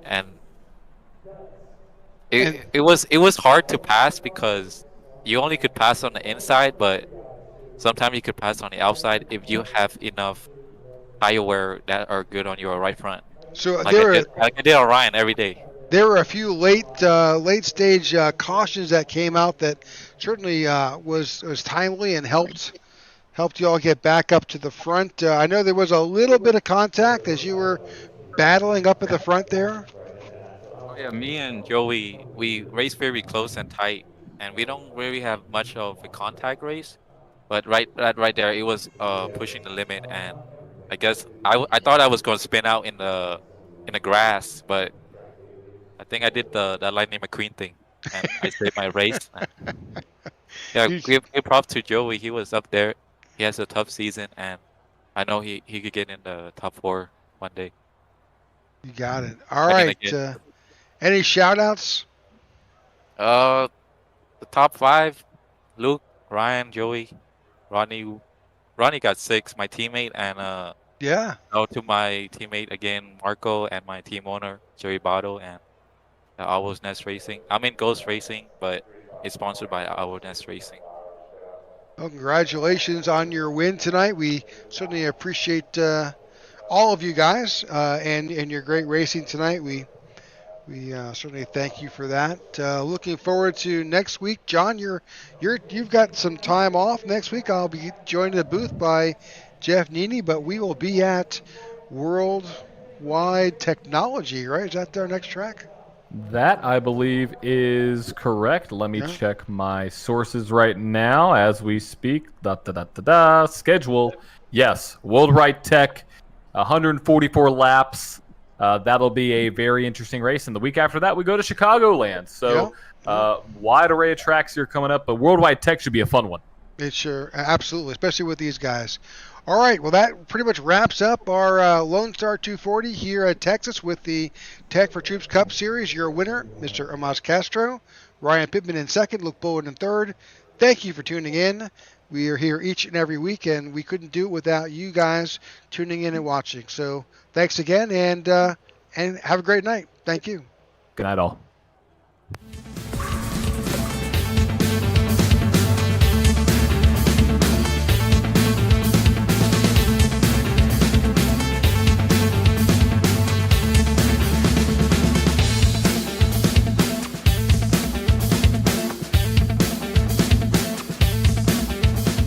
and it was hard to pass because you only could pass on the inside, but sometimes you could pass on the outside if you have enough tire wear that are good on your right front. So like I did on Ryan every day. There were a few late stage cautions that came out that certainly was timely and helped you all get back up to the front. I know there was a little bit of contact as you were battling up at the front there. Oh yeah, me and Joey, we race very close and tight, and we don't really have much of a contact race. But right there, it was pushing the limit, and I guess I thought I was going to spin out in the grass, but I think I did the Lightning McQueen thing, and I saved my race. Yeah, give props to Joey. He was up there. He has a tough season, and I know he could get in the top 4 one day. You got it. All right. Any shout-outs? The top 5, Luke, Ryan, Joey, Ronnie. Ronnie got 6, my teammate, and to my teammate again, Marco, and my team owner, Jerry Botto, and Owl's Nest Racing. I'm in Ghost Racing, but it's sponsored by Owl's Nest Racing. Well, congratulations on your win tonight. We certainly appreciate all of you guys and your great racing tonight. We certainly thank you for that. Looking forward to next week, John. You've got some time off next week. I'll be joined in the booth by Jeff Nini, but we will be at Worldwide Technology. Right? Is that our next track? That, I believe, is correct. Let me check my sources right now as we speak. Schedule. Yes, Worldwide Tech, 144 laps. That'll be a very interesting race. And the week after that, we go to Chicagoland. So wide array of tracks here coming up. But Worldwide Tech should be a fun one. It sure, absolutely, especially with these guys. All right, well, that pretty much wraps up our Lone Star 240 here at Texas with the Tech4Troops Cup Series. Your winner, Mr. Hermaz Castro, Ryan Pittman in second, Luke Bullard in third. Thank you for tuning in. We are here each and every week, and we couldn't do it without you guys tuning in and watching. So thanks again, and have a great night. Thank you. Good night, all.